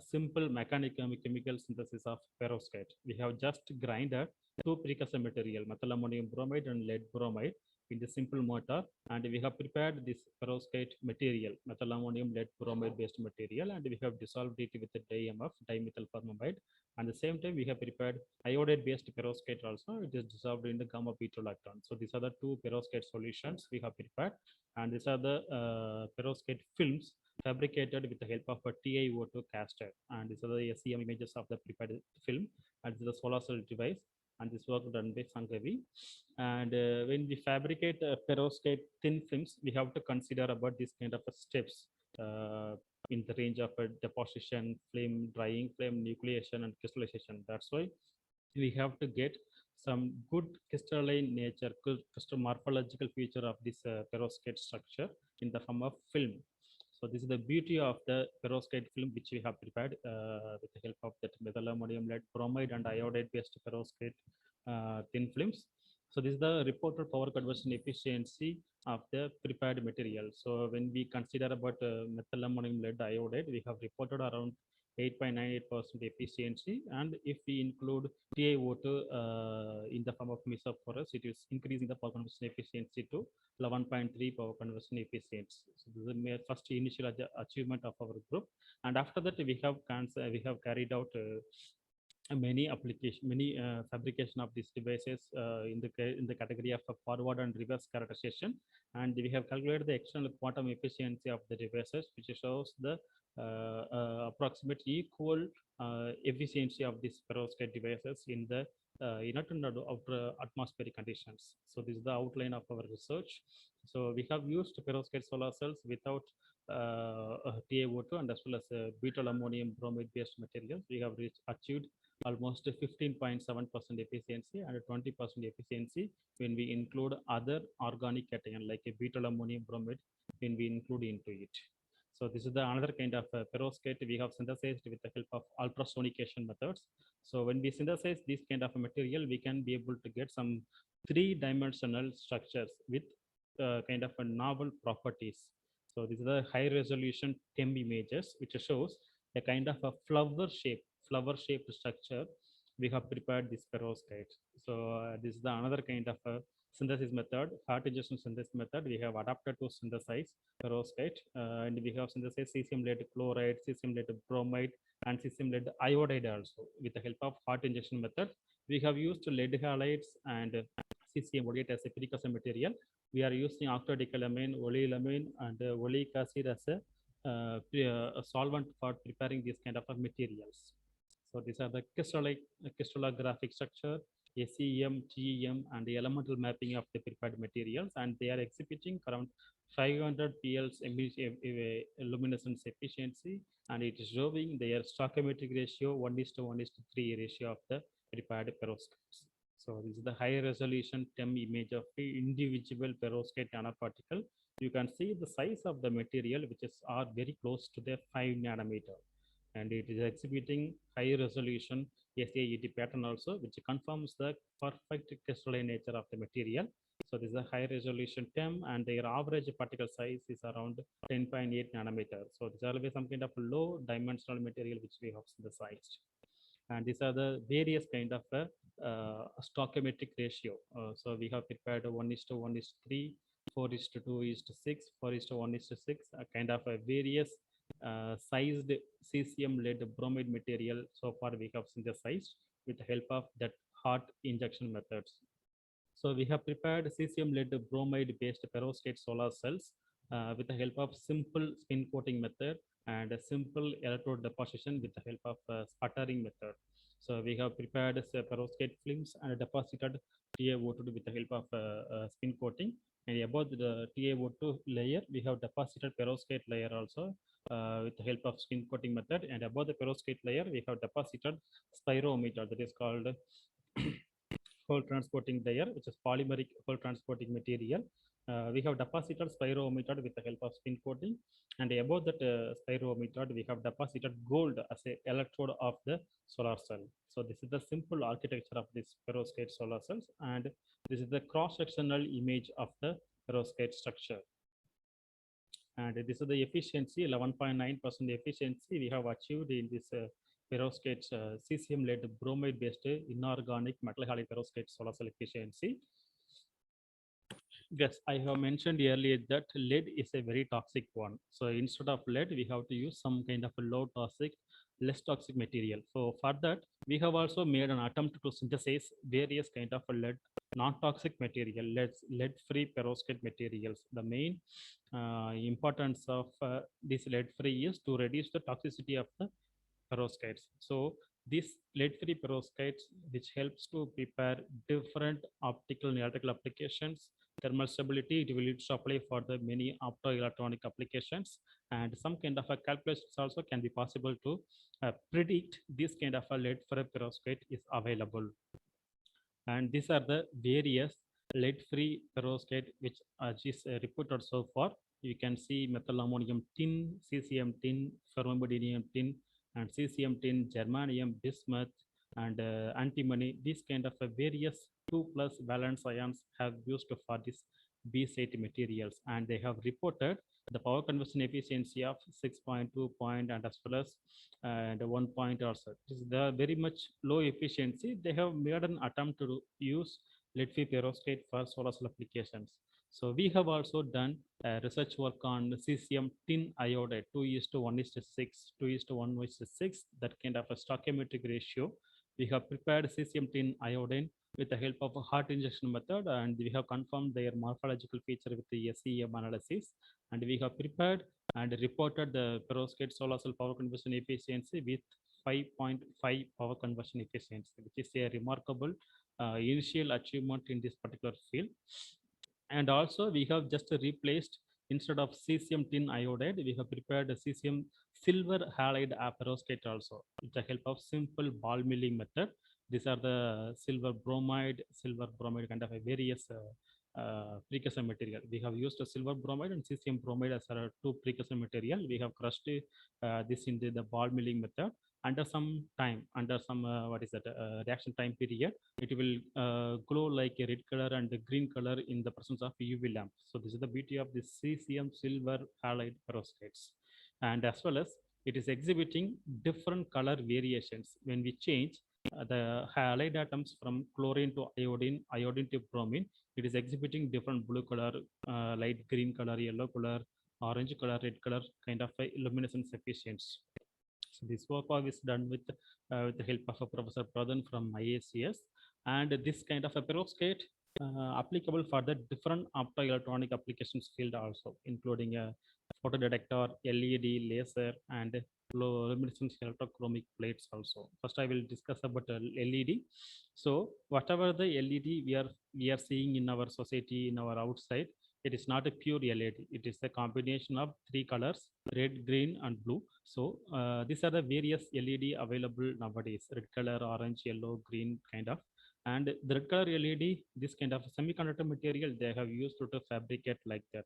simple mechanical chemical synthesis of perovskite. We have just grinded two precursor material, methyl ammonium bromide and lead bromide, in the simple mortar, and we have prepared this perovskite material, methyl ammonium lead bromide based material, and we have dissolved it with the DMF, dimethyl formamide. And at the same time, we have prepared iodide based perovskite also. It is dissolved in the gamma beta lacton. So these are the two perovskite solutions we have prepared, and these are the perovskite films fabricated with the help of a TiO2 caster. And these are the SEM images of the prepared film, and this is the solar cell device. And this work done by Sankavi. And when we fabricate perovskite thin films, we have to consider about this kind of steps in the range of deposition, flame drying, flame nucleation, and crystallization. That's why we have to get some good crystalline nature, good morphological feature of this perovskite structure in the form of film. So this is the beauty of the perovskite film, which we have prepared with the help of that methyl ammonium lead bromide and iodide based perovskite thin films. So this is the reported power conversion efficiency of the prepared material. So when we consider about methyl ammonium lead iodide, we have reported around 8.98% efficiency, and if we include TiO2 in the form of mesophorus, it is increasing the power conversion efficiency to 11.3 power conversion efficiency. So this is the first initial achievement of our group, and after that we have carried out many fabrication of these devices in the category of forward and reverse characterization, and we have calculated the external quantum efficiency of the devices, which shows the approximate equal efficiency of these perovskite devices in the inner and outer atmospheric conditions. So this is the outline of our research. So we have used perovskite solar cells without TiO2 and as well as butyl ammonium bromide based materials. We have achieved almost 15.7% efficiency and 20% efficiency when we include other organic cation like a butyl ammonium bromide when we include into it. So this is the another kind of perovskite we have synthesized with the help of ultrasonication methods. So when we synthesize this kind of material, we can be able to get some three-dimensional structures with kind of a novel properties. So this is the high resolution TEM images, which shows a kind of a flower-shaped structure. We have prepared this perovskite. So this is the another kind of a synthesis method, hot injection synthesis method. We have adapted to synthesize perovskite, and we have synthesized cesium lead chloride, cesium lead bromide, and cesium lead iodide also with the help of hot injection method. We have used lead halides and cesium oleate as a precursor material. We are using octadecanolamine, oleolamine, and oleic acid as a solvent for preparing these kind of materials. So these are the crystallographic structure, SEM, TEM, and the elemental mapping of the prepared materials, and they are exhibiting around 500 PL's luminescence efficiency, and it is showing their stoichiometric ratio 1:1:3 ratio of the prepared perovskites. So this is the high resolution TEM image of the individual perovskite nanoparticle. You can see the size of the material, which are very close to the 5 nanometer. And it is exhibiting high resolution SAED pattern also, which confirms the perfect crystalline nature of the material. So this is a high resolution TEM, and their average particle size is around 10.8 nanometer. So these are always some kind of low dimensional material which we have synthesized. And these are the various kind of stoichiometric ratio. So we have prepared 1:1:3, 4:2:6, 4:1:6, a kind of a various sized cesium lead bromide material. So far we have synthesized with the help of that hot injection methods. So we have prepared cesium lead bromide based perovskite solar cells with the help of simple spin coating method and a simple electrode deposition with the help of sputtering method. So we have prepared perovskite films and deposited TiO2 with the help of spin coating. And above the TiO2 layer, we have deposited perovskite layer also with the help of spin coating method. And above the perovskite layer, we have deposited spirometer, that is called whole transporting layer, which is polymeric whole transporting material. We have deposited spirometers with the help of spin coating, and above that spirometer, we have deposited gold as a electrode of the solar cell. So this is the simple architecture of this perovskite solar cells, and this is the cross-sectional image of the perovskite structure. And this is the efficiency, 11.9% efficiency we have achieved in this perovskite cesium lead bromide based inorganic metal halide perovskite solar cell efficiency. Yes, I have mentioned earlier that lead is a very toxic one. So instead of lead, we have to use some kind of a low toxic, less toxic material. So for that, we have also made an attempt to synthesize various kind of lead non-toxic material, lead-free perovskite materials. The main importance of this lead-free is to reduce the toxicity of the perovskites. So these lead-free perovskites, which helps to prepare different optical and electrical applications, thermal stability, it will lead to apply for the many optoelectronic applications, and some kind of a calculations also can be possible to predict this kind of a lead-free perovskite is available. And these are the various lead-free perovskite which is reported so far. You can see methyl ammonium tin, cesium tin, ferromagnetic tin, and cesium tin, germanium, bismuth, and antimony. These kind of various 2+ valence ions have used for this B-site materials, and they have reported the power conversion efficiency of 6.2 point and as well as and 1 point also. This is the very much low efficiency. They have made an attempt to use lead-free perovskite for solar cell applications. So we have also done research work on cesium tin iodide 2:1:6, 2:1:6, that kind of a stoichiometric ratio. We have prepared cesium tin iodine with the help of a heart injection method, and we have confirmed their morphological feature with the SEM analysis, and we have prepared and reported the perovskite solar cell power conversion efficiency with 5.5 power conversion efficiency, which is a remarkable initial achievement in this particular field. And also we have just replaced, instead of cesium tin iodide, we have prepared a cesium silver halide perovskite also with the help of simple ball milling method. These are the silver bromide kind of a various precursor material. We have used a silver bromide and cesium bromide as our two precursor material. We have crushed this into the ball milling method. Under some time, under some reaction time period, it will glow like a red color and a green color in the presence of UV lamp. So this is the beauty of the cesium silver halide perovskites. And as well as it is exhibiting different color variations when we change the halide atoms from chlorine to iodine, iodine to bromine. It is exhibiting different blue color, light green color, yellow color, orange color, red color kind of luminescence efficiency. So this work is done with the help of Professor Pradhan from IACS, and this kind of a perovskite applicable for the different optoelectronic applications field also, including a photodetector, LED, laser, and luminescence electrochromic plates also. First, I will discuss about LED. So whatever the LED we are seeing in our society, in our outside, it is not a pure LED. It is a combination of three colors: red, green, and blue. So these are the various LED available nowadays: red color, orange, yellow, green kind of. And the red color LED, this kind of semiconductor material they have used to fabricate like that.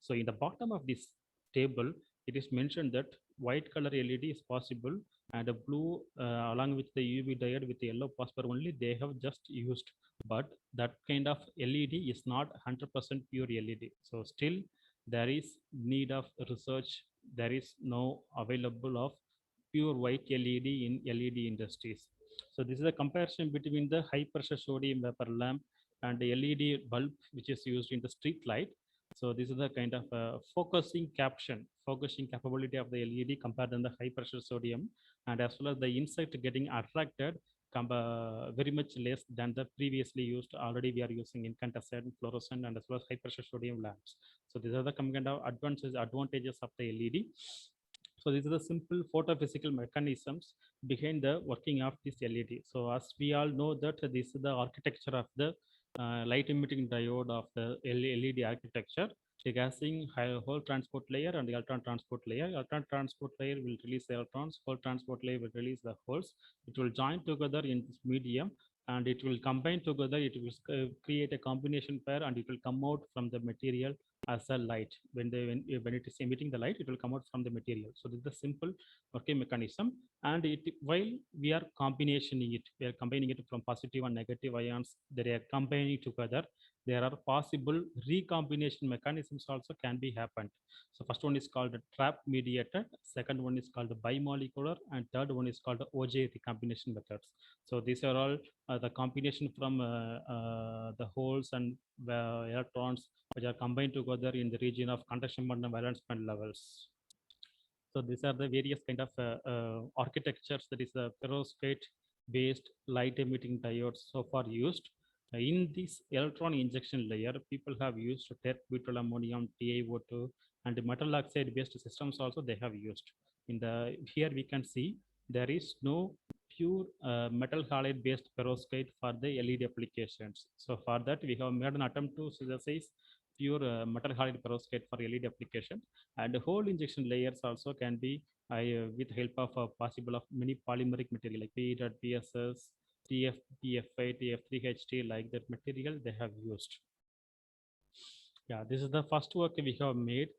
So in the bottom of this table, it is mentioned that white color LED is possible, and a blue along with the UV diode with the yellow phosphor only they have just used. But that kind of LED is not 100% pure LED. So still there is need of research. There is no available of pure white LED in LED industries. So this is a comparison between the high pressure sodium vapor lamp and the LED bulb which is used in the street light. So this is the kind of focusing capability of the LED compared to the high pressure sodium, and as well as the insect getting attracted very much less than the previously used. Already we are using incandescent, fluorescent, and as well as high pressure sodium lamps. So these are the kind of advantages of the LED. So these are the simple photophysical mechanisms behind the working of this LED. So as we all know that this is the architecture of the light emitting diode of the LED architecture, regarding whole transport layer and the electron transport layer. Electron transport layer will release the electrons, whole transport layer will release the holes. It will join together in this medium and it will combine together. It will create a combination pair, and it will come out from the material as a light. When it is emitting the light, it will come out from the material. So this is the simple working mechanism. And while we are combinationing it, we are combining it from positive and negative ions. They are combining together. There are possible recombination mechanisms also can be happened. So first one is called trap mediated, second one is called bimolecular, and third one is called OJ recombination methods. So these are all the combination from the holes and electrons which are combined together in the region of conduction band and valence band levels. So these are the various kind of architectures, that is the perovskite based light emitting diodes so far used. In this electron injection layer, people have used butyl ammonium, TiO2, and metal oxide based systems also they have used. In the here we can see there is no pure metal halide based perovskite for the LED applications. So for that we have made an attempt to synthesize pure metal halide perovskite for LED application, and the whole injection layers also can be with help of possible of many polymeric material like PEDPSS, TFPFI, TF3HT, like that material they have used. Yeah, this is the first work we have made,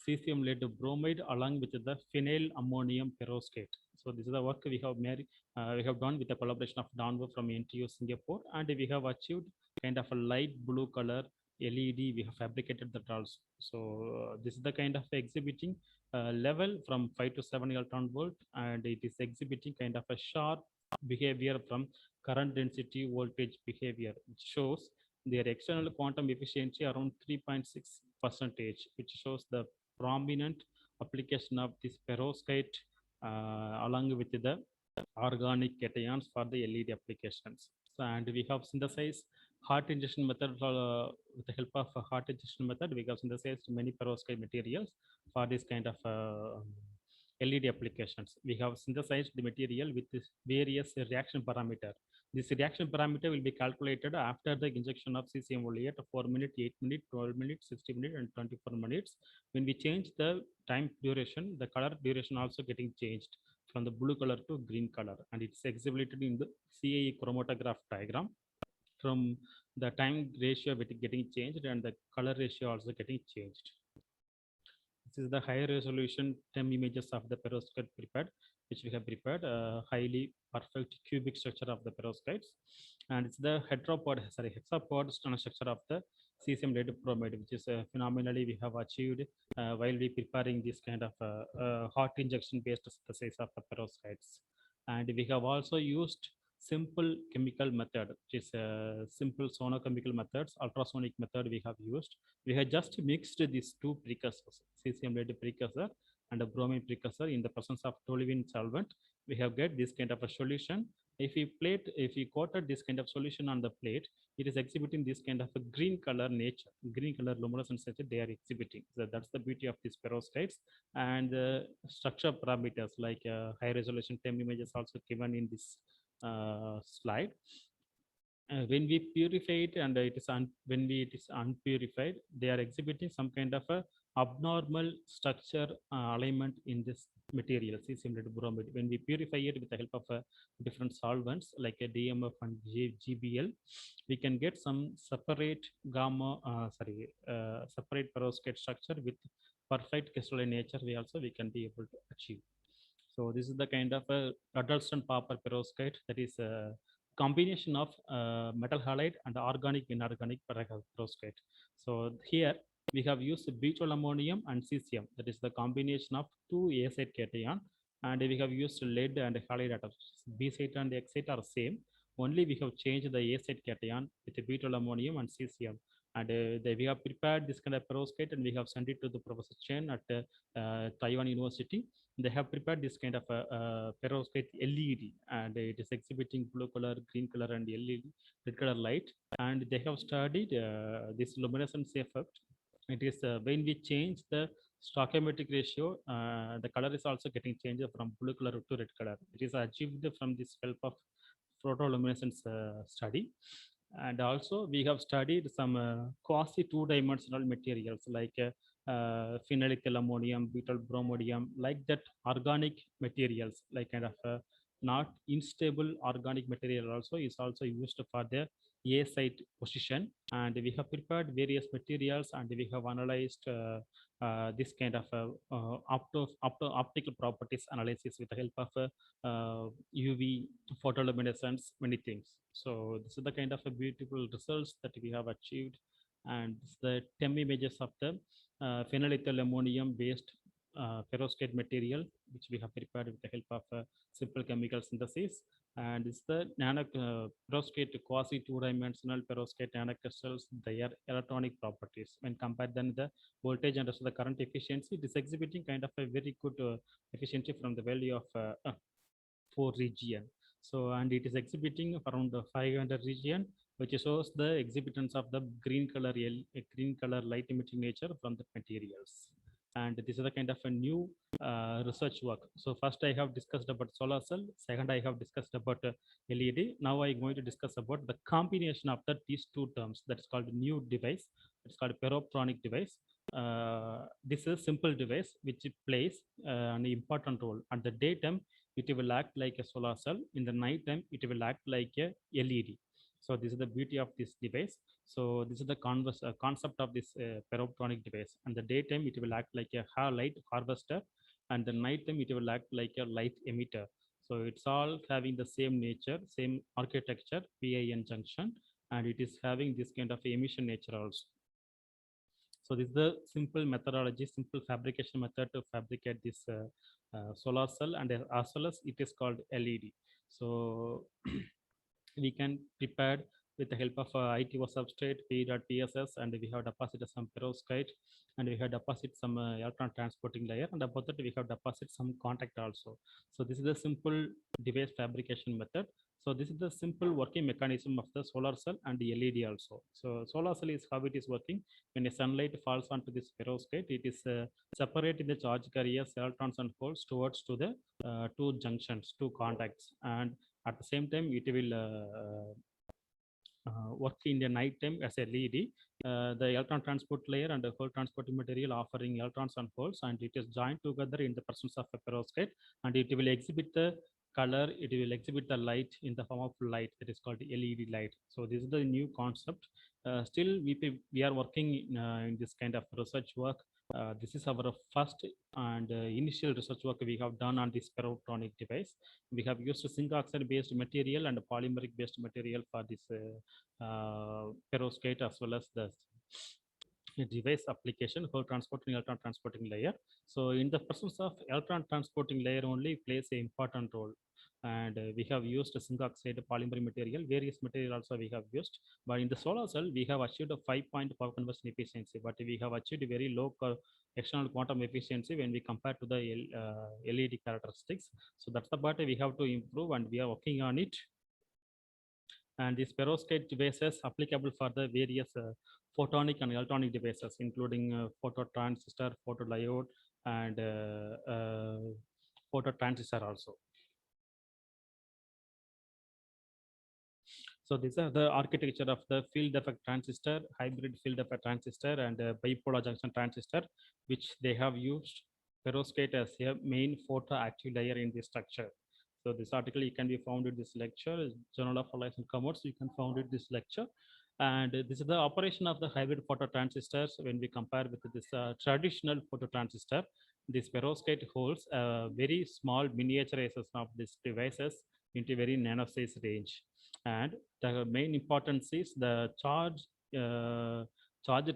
cesium lead bromide along with the phenyl ammonium perovskite. So this is the work we have made. We have done with the collaboration of Danwo from NTU Singapore, and we have achieved kind of a light blue color LED. We have fabricated that also. So this is the kind of exhibiting level from 5 to 7 electron volt, and it is exhibiting kind of a sharp behavior from current density voltage behavior, which shows their external quantum efficiency around 3.6%, which shows the prominent application of this perovskite along with the organic cations for the LED applications. So, and we have synthesized hot injection method with the help of a hot injection method. We have synthesized many perovskite materials for this kind of LED applications. We have synthesized the material with this various reaction parameter. This reaction parameter will be calculated after the injection of cesium only at 4 minutes, 8 minutes, 12 minutes, 60 minutes, and 24 minutes. When we change the time duration, the color duration also getting changed from the blue color to green color, and it's exhibited in the CAE chromatograph diagram. From the time ratio getting changed and the color ratio also getting changed. This is the high resolution TEM images of the perovskite prepared, which we have prepared, highly perfect cubic structure of the perovskites. And it's the hexapod structure of the cesium lead bromide, which is phenomenally we have achieved while we preparing this kind of hot injection based synthesis of the perovskites. And we have also used simple chemical method, which is simple sonochemical methods, ultrasonic method we have used. We have just mixed these two precursors, cesium lead precursor and a bromine precursor in the presence of toluene solvent. We have get this kind of a solution. If we coated this kind of solution on the plate, it is exhibiting this kind of a green color nature, green color luminescence nature they are exhibiting. So that's the beauty of these perovskites. And structure parameters like high resolution TEM images also given in this slide. When we purify it and it is unpurified, they are exhibiting some kind of a abnormal structure alignment in this material, cesium lead bromide. When we purify it with the help of different solvents like a DMF and GBL, we can get some separate separate perovskite structure with perfect crystalline nature. We can be able to achieve. So this is the kind of a Duddleston Popper perovskite, that is a combination of metal halide and organic inorganic perovskite. So here we have used butyl ammonium and cesium, that is the combination of two A site cation, and we have used lead and halide atoms. B site and X site are same, only we have changed the A site cation with the butyl ammonium and cesium. And we have prepared this kind of perovskite and we have sent it to the Professor Chen at Taiwan University. They have prepared this kind of perovskite LED, and it is exhibiting blue color, green color, and LED red color light. And they have studied this luminescence effect. It is when we change the stoichiometric ratio, the color is also getting changed from blue color to red color. It is achieved from this help of photoluminescence study. And also we have studied some quasi two-dimensional materials like phenylicyl ammonium, butyl bromodium, like that organic materials, like kind of not unstable organic material also is also used for the A site position. And we have prepared various materials and we have analyzed this kind of optical properties analysis with the help of UV photoluminescence, many things. So this is the kind of a beautiful results that we have achieved. And the TEM images of the phenylethyl ammonium based perovskite material, which we have prepared with the help of simple chemical synthesis. And it's the perovskite quasi two-dimensional perovskite nanocrystals, their electronic properties. When compared then the voltage and also the current efficiency, it is exhibiting kind of a very good efficiency from the value of 4 region. So, and it is exhibiting around the 500 region, which shows the exhibitance of the green color light emitting nature from the materials. And this is a kind of a new research work. So first I have discussed about solar cell. Second, I have discussed about LED. Now I'm going to discuss about the combination of these two terms. That is called new device. It's called Perovtronic device. This is a simple device which plays an important role. At the daytime, it will act like a solar cell. In the night time, it will act like a LED. So this is the beauty of this device. So this is the concept of this Perovtronic device. And the daytime, it will act like a light harvester, and the nighttime, it will act like a light emitter. So it's all having the same nature, same architecture, PIN junction, and it is having this kind of emission nature also. So this is the simple methodology, simple fabrication method to fabricate this solar cell, and as well as it is called LED. So we can prepare with the help of ITO substrate, P.PSS, and we have deposited some perovskite, and we have deposited some electron transporting layer, and above that we have deposited some contact also. So this is a simple device fabrication method. So this is the simple working mechanism of the solar cell and the LED also. So solar cell is how it is working. When a sunlight falls onto this perovskite, it is separating the charge carriers, electrons and holes towards to the two junctions, two contacts, and at the same time it will work in the night time as a LED. The electron transport layer and the hole transporting material offering electrons and holes, and it is joined together in the presence of a perovskite, and it will exhibit the color, it will exhibit the light in the form of light, that is called LED light. So this is the new concept. Still we are working in this kind of research work. This is our first and initial research work we have done on this Perovtronic device. We have used a zinc oxide based material and a polymeric based material for this perovskite, as well as the device application for transporting electron transporting layer. So in the presence of electron transporting layer only plays an important role. And we have used a zinc oxide polymer material, various material also we have used. But in the solar cell, we have achieved a 5-point power conversion efficiency, but we have achieved a very low external quantum efficiency when we compare to the LED characteristics. So that's the part we have to improve, and we are working on it. And these perovskite devices applicable for the various photonic and electronic devices, including phototransistor, photodiode, and phototransistor also. So these are the architecture of the field effect transistor, hybrid field effect transistor, and bipolar junction transistor, which they have used perovskite as a main photoactive layer in this structure. So this article you can be found in this lecture, Journal of Allies and Commerce. You can find it this lecture. And this is the operation of the hybrid phototransistors when we compare with this traditional phototransistor. This perovskite holds very small miniaturization of these devices into very nano size range. And the main importance is the charge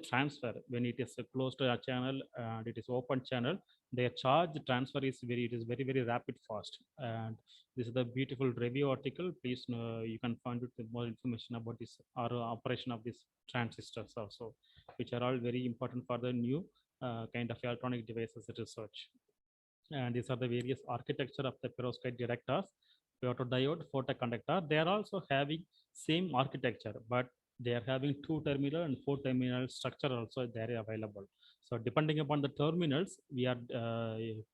transfer. When it is close to a channel and it is open channel, their charge transfer is very rapid, fast. And this is the beautiful review article. Please you can find it more information about this or operation of these transistors also, which are all very important for the new kind of electronic devices research. And these are the various architecture of the perovskite detectors, photodiode, photoconductor. They are also having same architecture, but they are having 2-terminal and 4-terminal structure also there available. So depending upon the terminals, we are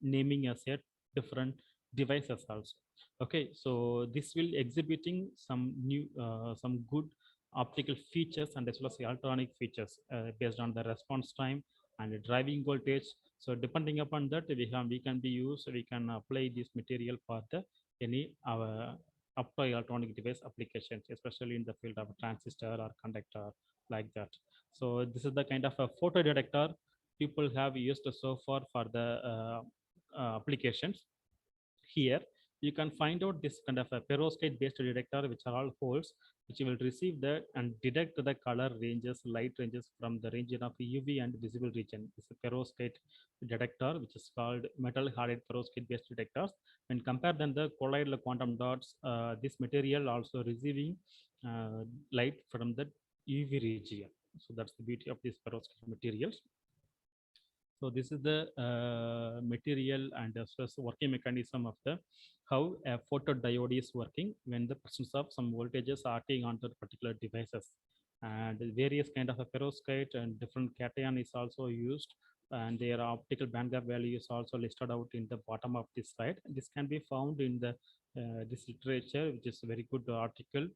naming as a different devices also. Okay, so this will exhibiting some new, some good optical features and as well as electronic features based on the response time and the driving voltage. So depending upon that, we can apply this material for the any optoelectronic device applications, especially in the field of transistor or conductor like that. So this is the kind of a photo detector people have used so far for the applications. Here you can find out this kind of a perovskite based detector, which are all holes which will receive the and detect the color ranges, light ranges from the region of UV and visible region. This is a perovskite detector, which is called metal halide perovskite based detectors. When compared than the colloidal quantum dots, this material also receiving light from the UV region. So that's the beauty of these perovskite materials. So this is the material and working mechanism of the how a photodiode is working when the presence of some voltages are acting onto particular devices. And various kind of a perovskite and different cation is also used, and their optical bandgap value is also listed out in the bottom of this slide. This can be found in the this literature, which is a very good article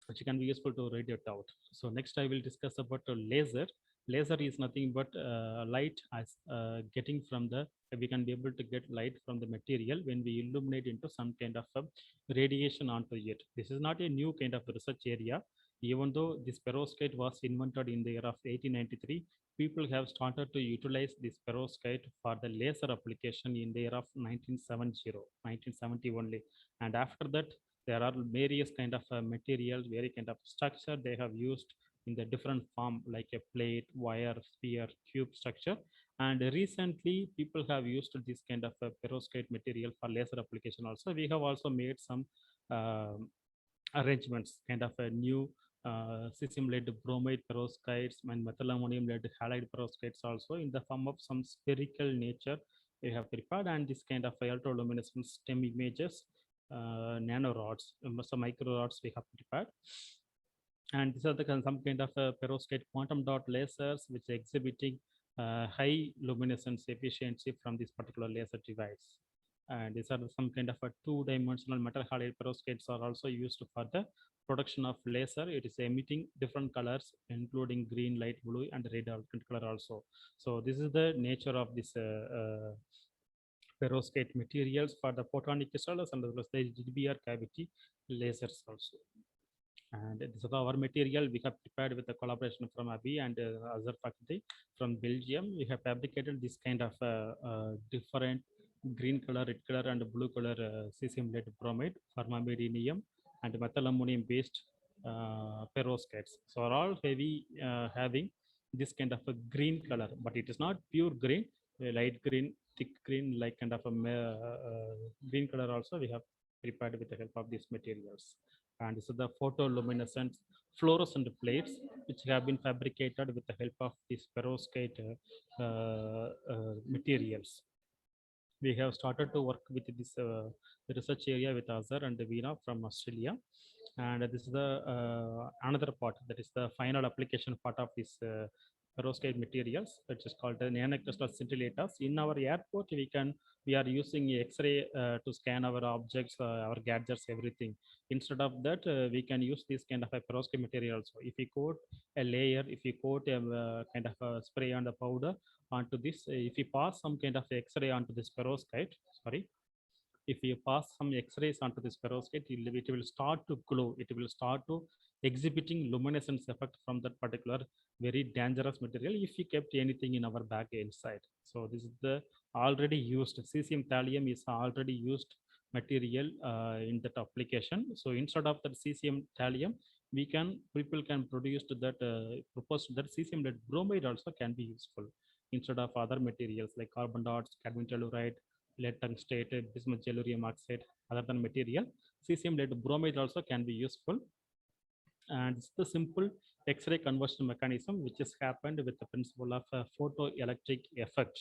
which can be useful to read it out. So next I will discuss about a laser. Laser is nothing but light as getting from the, we can be able to get light from the material when we illuminate into some kind of radiation onto it. This is not a new kind of research area. Even though this perovskite was invented in the year of 1893, people have started to utilize this perovskite for the laser application in the year of 1970 only. And after that, there are various kind of materials, very kind of structure they have used in the different form, like a plate, wire, sphere, cube structure. And recently people have used this kind of perovskite material for laser application also. We have also made some arrangements, kind of a new cesium lead bromide perovskites and methylammonium lead halide perovskites also in the form of some spherical nature we have prepared, and this kind of ultroluminescent STEM images, nanorods, some micro rods we have prepared. And these are the some kind of perovskite quantum dot lasers which are exhibiting high luminescence efficiency from this particular laser device. And these are some kind of a two-dimensional metal halide perovskites are also used for the production of laser. It is emitting different colors, including green, light blue, and red color also. So this is the nature of this perovskite materials for the photonic crystals and the GBR cavity lasers also. And this is our material we have prepared with the collaboration from Abi and other faculty from Belgium. We have fabricated this kind of different green color, red color, and blue color cesium lead bromide, formamidinium, and methylammonium based perovskites. So are all heavy having this kind of a green color, but it is not pure green, light green, thick green, like kind of a green color also we have prepared with the help of these materials. And this is the photoluminescent fluorescent plates which have been fabricated with the help of these perovskite materials. We have started to work with this research area with Azhar and Veena from Australia. And this is the another part, that is the final application part of this perovskite materials, which is called the nanocrystal scintillators. In our airport, we are using X-ray to scan our objects, our gadgets, everything. Instead of that, we can use this kind of a perovskite material. So if we coat a layer, if we coat a kind of a spray and a powder onto this, if we pass some kind of X-ray onto this perovskite, if you pass some X-rays onto this perovskite, it will start to glow. It will start to exhibiting luminescence effect from that particular very dangerous material if you kept anything in our bag inside. So this is the already used cesium thallium is already used material in that application. So instead of that cesium thallium, people can produce that proposed that cesium lead bromide also can be useful instead of other materials like carbon dots, cadmium telluride, lead tungstate, bismuth tellurium oxide, other than material. Cesium lead bromide also can be useful. And it's the simple X-ray conversion mechanism which has happened with the principle of photoelectric effect.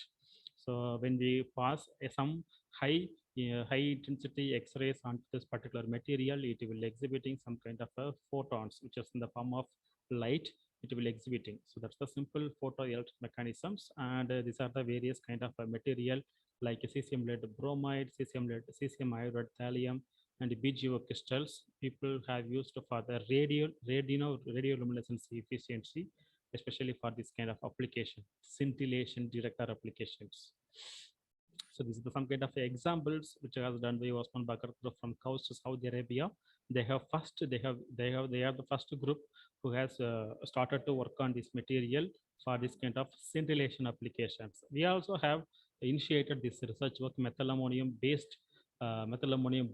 So when we pass some high intensity X-rays onto this particular material, it will exhibiting some kind of photons, which is in the form of light. It will exhibiting. So that's the simple photoelectric mechanisms. And these are the various kind of material like cesium lead bromide, cesium iodide thallium, and BGO crystals people have used for the radioluminescence efficiency, especially for this kind of application, scintillation detector applications. So this is some kind of examples which was done by Osman Bakar from Kaus to Saudi Arabia. They are the first group who has started to work on this material for this kind of scintillation applications. We also have initiated this research work methylammonium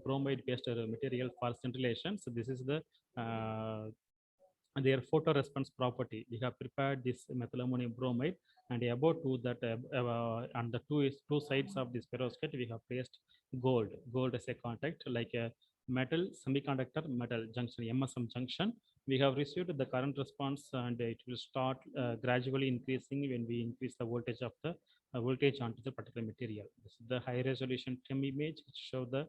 bromide based material for scintillation. So this is the their photo response property. We have prepared this methylammonium bromide, and about to that on the two sides of this perovskite we have placed gold as a contact, like a metal semiconductor metal junction, MSM junction. We have received the current response, and it will start gradually increasing when we increase the voltage of the voltage onto the particular material. This is the high resolution TEM image which show the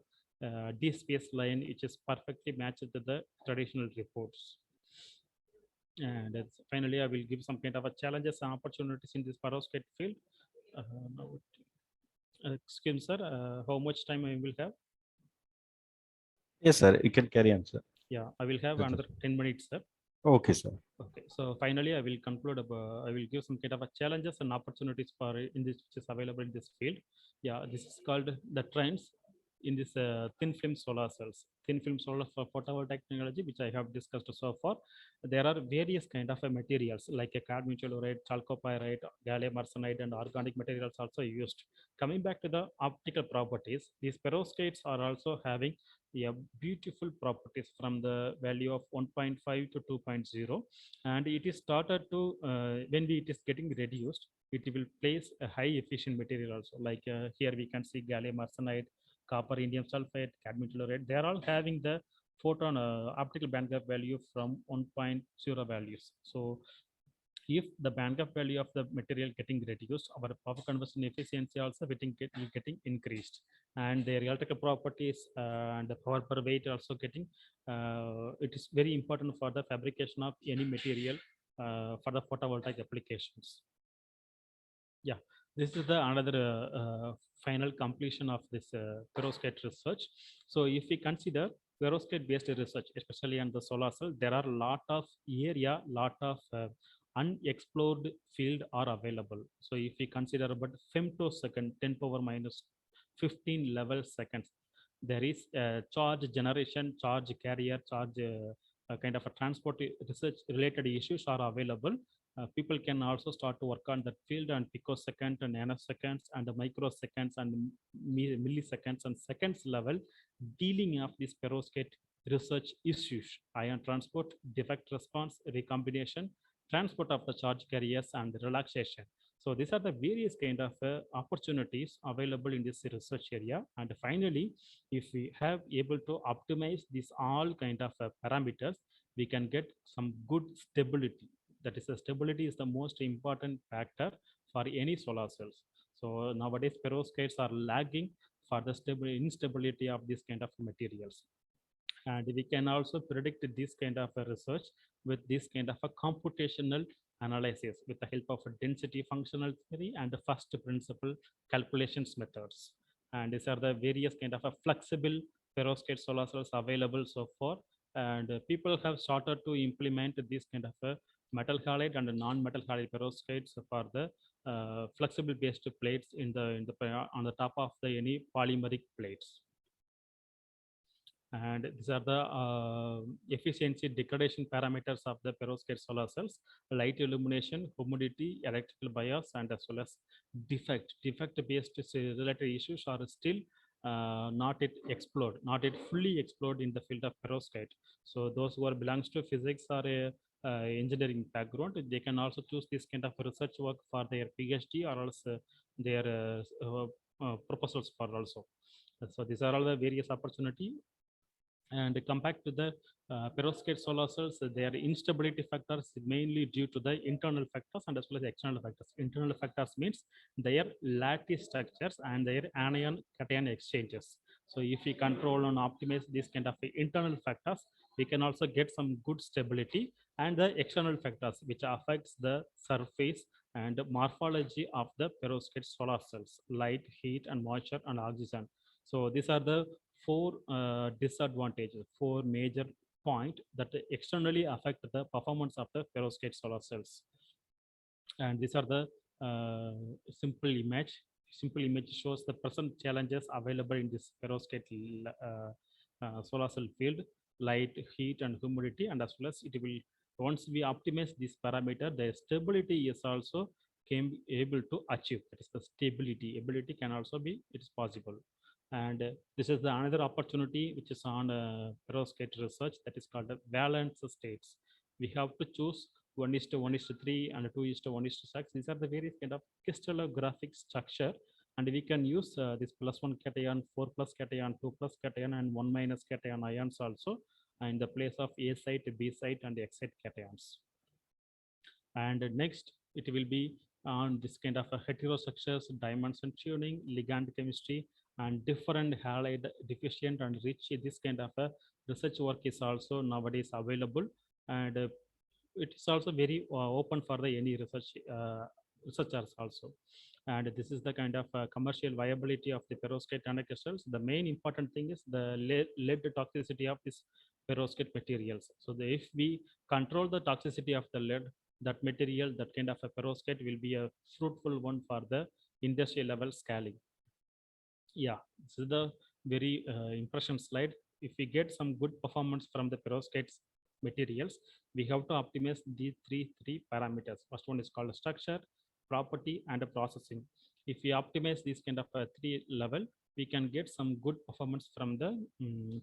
D-space line, which is perfectly matched to the traditional reports. And finally, I will give some kind of a challenges and opportunities in this perovskite field. Now, excuse me, sir, how much time I will have? Yes, sir. You can carry on, sir. Yeah, I will have another 10 minutes, sir. Okay, sir. Okay, so finally, I will conclude. I will give some kind of a challenges and opportunities for in this which is available in this field. Yeah, this is called the trends in this thin film solar cells. Thin film solar for photovoltaic technology, which I have discussed so far. There are various kind of materials like a cadmium telluride, chalcopyrite, gallium arsenide, and organic materials also used. Coming back to the optical properties, these perovskites are also having beautiful properties from the value of 1.5 to 2.0, and it is started to it is getting reduced, it will place a high efficient material also, like here we can see gallium arsenide, copper indium sulfate, cadmium telluride. They are all having the photon optical bandgap value from 1.0 values. So if the bandgap value of the material getting reduced, our power conversion efficiency also getting increased, and their electrical properties and the power per weight also getting it is very important for the fabrication of any material for the photovoltaic applications. Yeah, this is the another final completion of this perovskite research. So if we consider perovskite based research, especially on the solar cell, there are a lot of area, lot of unexplored field are available. So if we consider about femtosecond 10 power minus 15 level seconds, there is charge generation, charge carrier, charge kind of a transport research related issues are available. People can also start to work on that field, and picosecond and nanoseconds and microseconds and milliseconds and seconds level dealing of this perovskite research issues, ion transport, defect response, recombination, transport of the charge carriers, and the relaxation. So these are the various kind of opportunities available in this research area. And finally, if we have able to optimize these all kind of parameters, we can get some good stability. That is, the stability is the most important factor for any solar cells. So nowadays perovskites are lagging for the instability of this kind of materials. And we can also predict this kind of a research with this kind of a computational analysis with the help of a density functional theory and the first principle calculations methods. And these are the various kind of a flexible perovskite solar cells available so far. And people have started to implement this kind of a metal halide and non-metal halide perovskites for the flexible based plates in the on the top of the any polymeric plates. And these are the efficiency degradation parameters of the perovskite solar cells: light illumination, humidity, electrical bias, and as well as defect based related issues are still not yet fully explored in the field of perovskite. So those who belongs to physics or engineering background, they can also choose this kind of research work for their PhD or else their proposals for also. So these are all the various opportunity. And come back to the perovskite solar cells, their instability factors mainly due to the internal factors and as well as external factors. Internal factors means their lattice structures and their anion cation exchanges. So if we control and optimize this kind of internal factors, we can also get some good stability. And the external factors which affects the surface and morphology of the perovskite solar cells: light, heat, and moisture, and oxygen. So these are the four disadvantages, four major points that externally affect the performance of the perovskite solar cells. And these are the simple image simple image shows the present challenges available in this perovskite solar cell field, light, heat, and humidity, and as well as it will, once we optimize this parameter, the stability is also can be able to achieve. That is the stability. Ability can also be, it is possible. And this is the another opportunity which is on perovskite research, that is called the valence states. We have to choose 1:1:3 and 2:1:6. These are the various kind of crystallographic structure, and we can use this +1 cation, 4 plus cation, 2 plus cation, and 1 minus cation ions also in the place of A site, B site, and X site cations. And next, it will be on this kind of a heterostructures, dimension tuning, ligand chemistry, and different halide deficient and rich. This kind of a research work is also nowadays available, and it is also very open for the any researchers also. And this is the kind of commercial viability of the perovskite nanocrystals. The main important thing is the lead toxicity of this perovskite materials. So if we control the toxicity of the lead, that material, that kind of a perovskite will be a fruitful one for the industrial level scaling. Yeah, this is the very impression slide. If we get some good performance from the perovskite materials, we have to optimize these three parameters. First one is called structure, property, and processing. If we optimize this kind of three level, we can get some good performance from the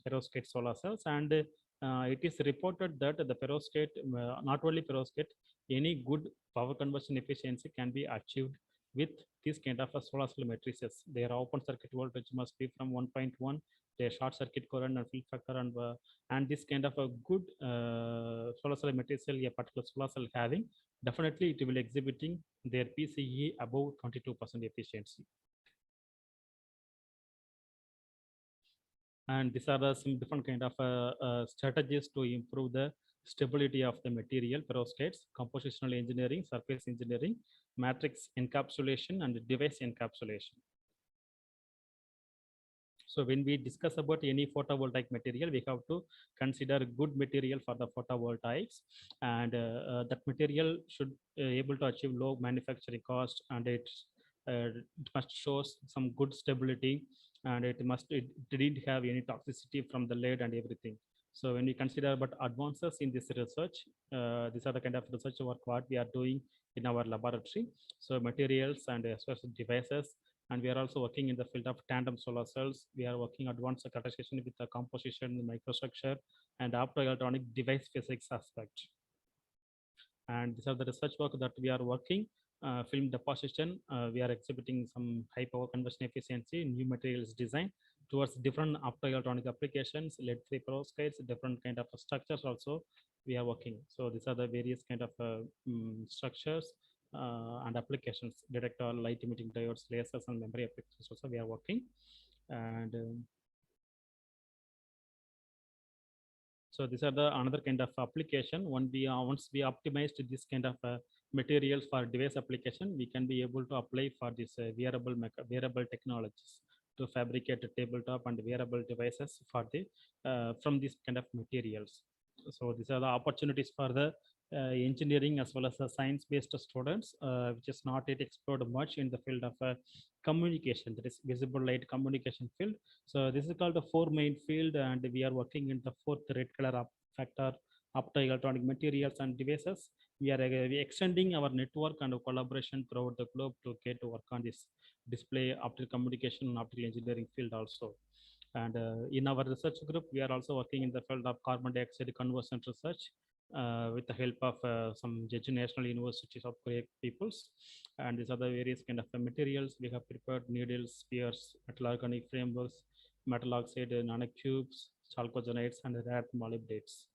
perovskite solar cells. And it is reported that the perovskite, not only perovskite, any good power conversion efficiency can be achieved with this kind of a solar cell matrices. Their open circuit voltage must be from 1.1, their short circuit current and fill factor, and this kind of a good solar cell material, a particular solar cell having, definitely it will exhibiting their PCE above 22% efficiency. And these are some different kind of strategies to improve the stability of the material, perovskites, compositional engineering, surface engineering, matrix encapsulation, and device encapsulation. So when we discuss about any photovoltaic material, we have to consider good material for the photovoltaics, and that material should able to achieve low manufacturing cost, and it must show some good stability, and it didn't have any toxicity from the lead and everything. So when we consider about advances in this research, these are the kind of research work what we are doing in our laboratory. So materials and especially devices, and we are also working in the field of tandem solar cells. We are working advanced characterization with the composition, microstructure, and optoelectronic device physics aspect. And these are the research work that we are working. Film deposition, we are exhibiting some high power conversion efficiency, new materials design towards different optoelectronic applications, lead-free perovskites, different kind of structures also we are working. So these are the various kind of structures and applications, detector, light emitting diodes, lasers, and memory applications also we are working. And so these are the another kind of application. Once we optimized this kind of materials for device application, we can be able to apply for this wearable technologies to fabricate a tabletop and wearable devices for the from this kind of materials. So these are the opportunities for the engineering as well as the science-based students, which is not yet explored much in the field of communication, that is visible light communication field. So this is called the 4 main field, and we are working in the 4th red color factor, optoelectronic materials and devices. We are extending our network and collaboration throughout the globe to get to work on this display, optical communication, and optical engineering field also. And in our research group, we are also working in the field of carbon dioxide conversion research with the help of some Jeju National Universities of Korea peoples. And these are the various kind of materials we have prepared: needles, spheres, metal organic frameworks, metal oxide nanocubes, chalcogenides, and rare molybdates.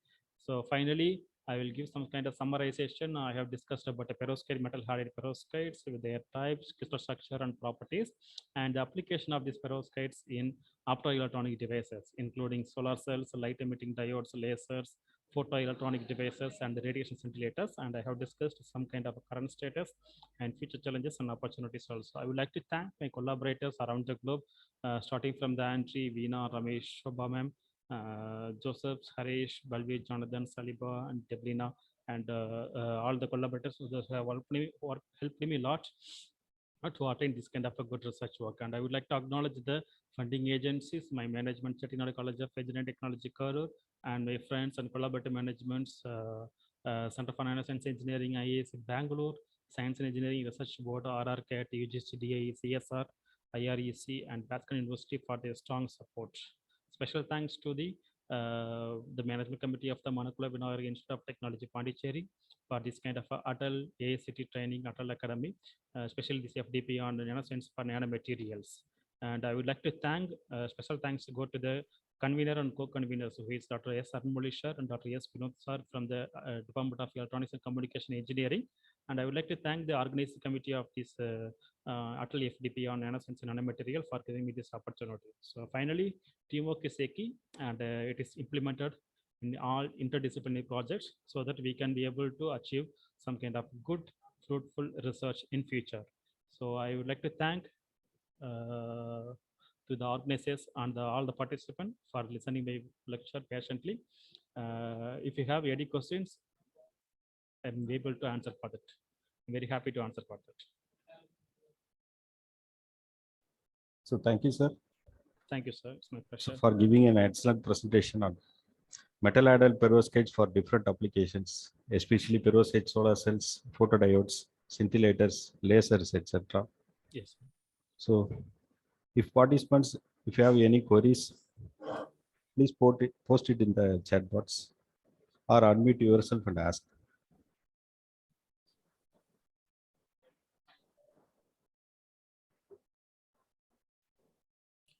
So finally, I will give some kind of summarization. I have discussed about the perovskite metal halide perovskites with their types, crystal structure, and properties, and the application of these perovskites in optoelectronic devices, including solar cells, light emitting diodes, lasers, photoelectronic devices, and the radiation scintillators. And I have discussed some kind of current status and future challenges and opportunities also. I would like to thank my collaborators around the globe, starting from the Andri, Veena, Ramesh, Shobha ma'am, Joseph, Harish, Balveer, Jonathan, Saliba, and Deblina, and all the collaborators who have helped me a lot to attain this kind of a good research work. And I would like to acknowledge the funding agencies, my management, Chettinad College of Engineering Technology, Karur, and my friends and collaborative managements, Center for Nanoscience Engineering, IAS Bangalore, Science and Engineering Research Board, RRCAT, UGCDA, CSR, IREC, and Baskin University for their strong support. Special thanks to the management committee of the Manakula Vinayagar Institute of Technology, Puducherry, for this kind of ATAL ACT training, ATAL Academy, especially this FDP on the Nanoscience for nanomaterials. And I would like to thank, special thanks to go to the convener and co-conveners, who is Dr. S. Arunmolishar and Dr. S. Vinod sir from the Department of Electronics and Communication Engineering. And I would like to thank the organizing committee of this ATAL FDP on Nanoscience and nanomaterial for giving me this opportunity. So finally, teamwork is a key, and it is implemented in all interdisciplinary projects so that we can be able to achieve some kind of good, fruitful research in future. So I would like to thank to the organizers and all the participants for listening my lecture patiently. If you have any questions, I'm able to answer for that. I'm very happy to answer for that. So thank you, sir. Thank you, sir. It's my pleasure. For giving an excellent presentation on metal added perovskites for different applications, especially perovskite solar cells, photodiodes, scintillators, lasers, etc. Yes. So if participants, if you have any queries, please post it in the chat box or unmute yourself and ask.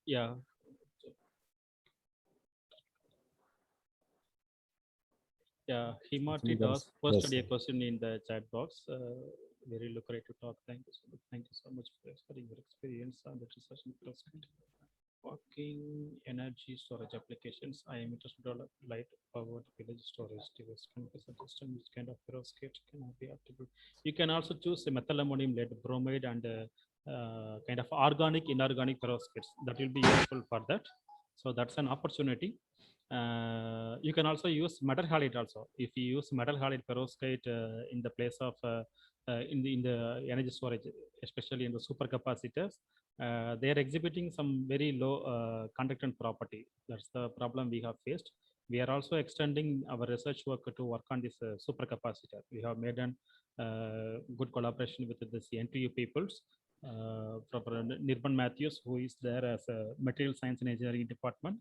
Yeah. Yeah, Himati does posted a question in the chat box. Very lucrative talk. Thank you so much. Thank you so much for your experience on the research in perovskite. Working energy storage applications. I am interested in light powered village storage device. Can you suggest which kind of perovskite can be applicable? You can also choose a methylammonium lead bromide and kind of organic, inorganic perovskites. That will be useful for that. So that's an opportunity. You can also use metal halide also. If you use metal halide perovskite in the place of in the energy storage, especially in the supercapacitors, they are exhibiting some very low conductant property. That's the problem we have faced. We are also extending our research work to work on this supercapacitor. We have made a good collaboration with this NTU peoples, from Nirban Matthews, who is there as a material science and engineering department.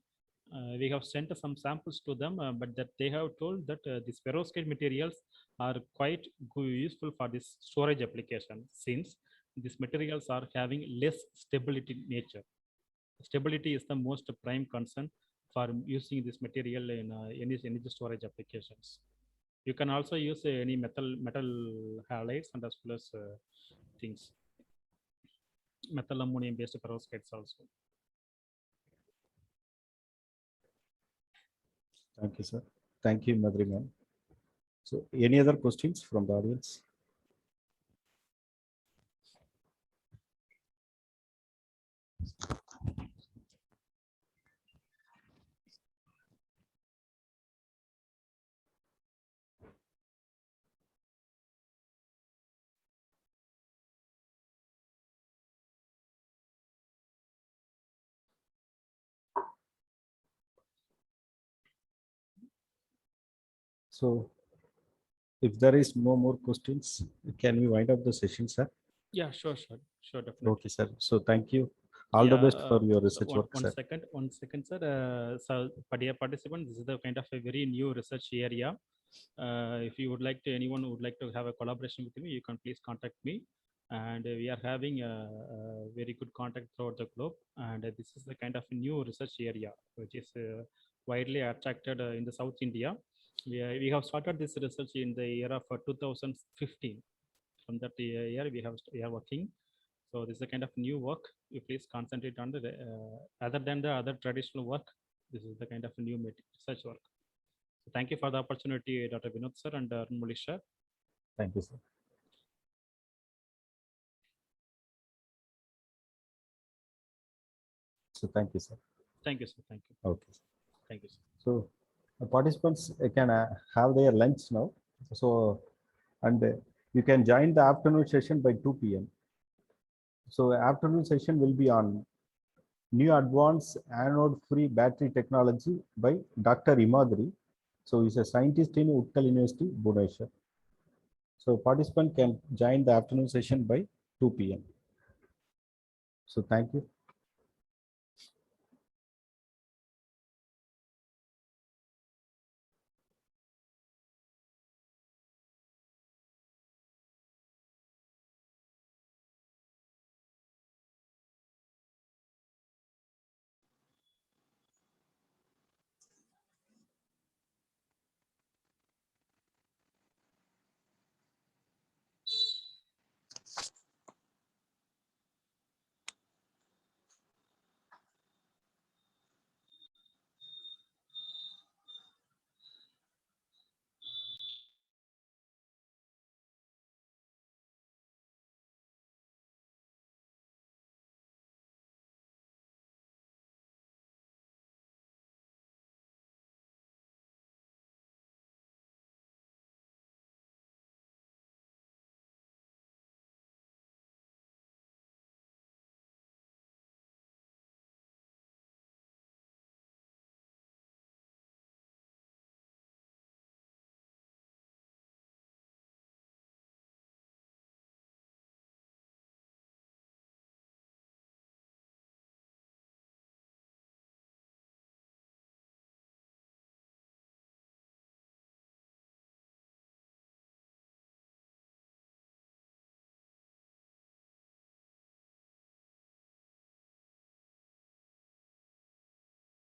We have sent some samples to them, but that they have told that these perovskite materials are quite useful for this storage application, since these materials are having less stability nature. Stability is the most prime concern for using this material in any energy storage applications. You can also use any metal halides and as well as things, methylammonium based perovskites also. Thank you, sir. Thank you, Madri ma'am. So any other questions from the audience? So if there is no more questions, can we wind up the session, sir? Yeah, sure, definitely. Okay, sir. So thank you. All the best for your research work, sir. One second, sir. So, dear participants, this is the kind of a very new research area. If you would like to, anyone who would like to have a collaboration with me, you can please contact me. And we are having a very good contact throughout the globe. And this is the kind of a new research area, which is widely attracted in the South India. We have started this research in the year of 2015. From that year, we are working. So this is a kind of new work. You please concentrate on the other than the other traditional work. This is the kind of new research work. So thank you for the opportunity, Dr. Vinod sir and Arunmolishar. Thank you, sir. So thank you, sir. Thank you, sir. Thank you. Okay. Thank you, sir. So the participants can have their lunch now. So and you can join the afternoon session by 2 p.m. So afternoon session will be on new advanced anode-free battery technology by Dr. Imadri. So he's a scientist in Utkal University, Bhubaneswar. So participant can join the afternoon session by 2 p.m. So thank you.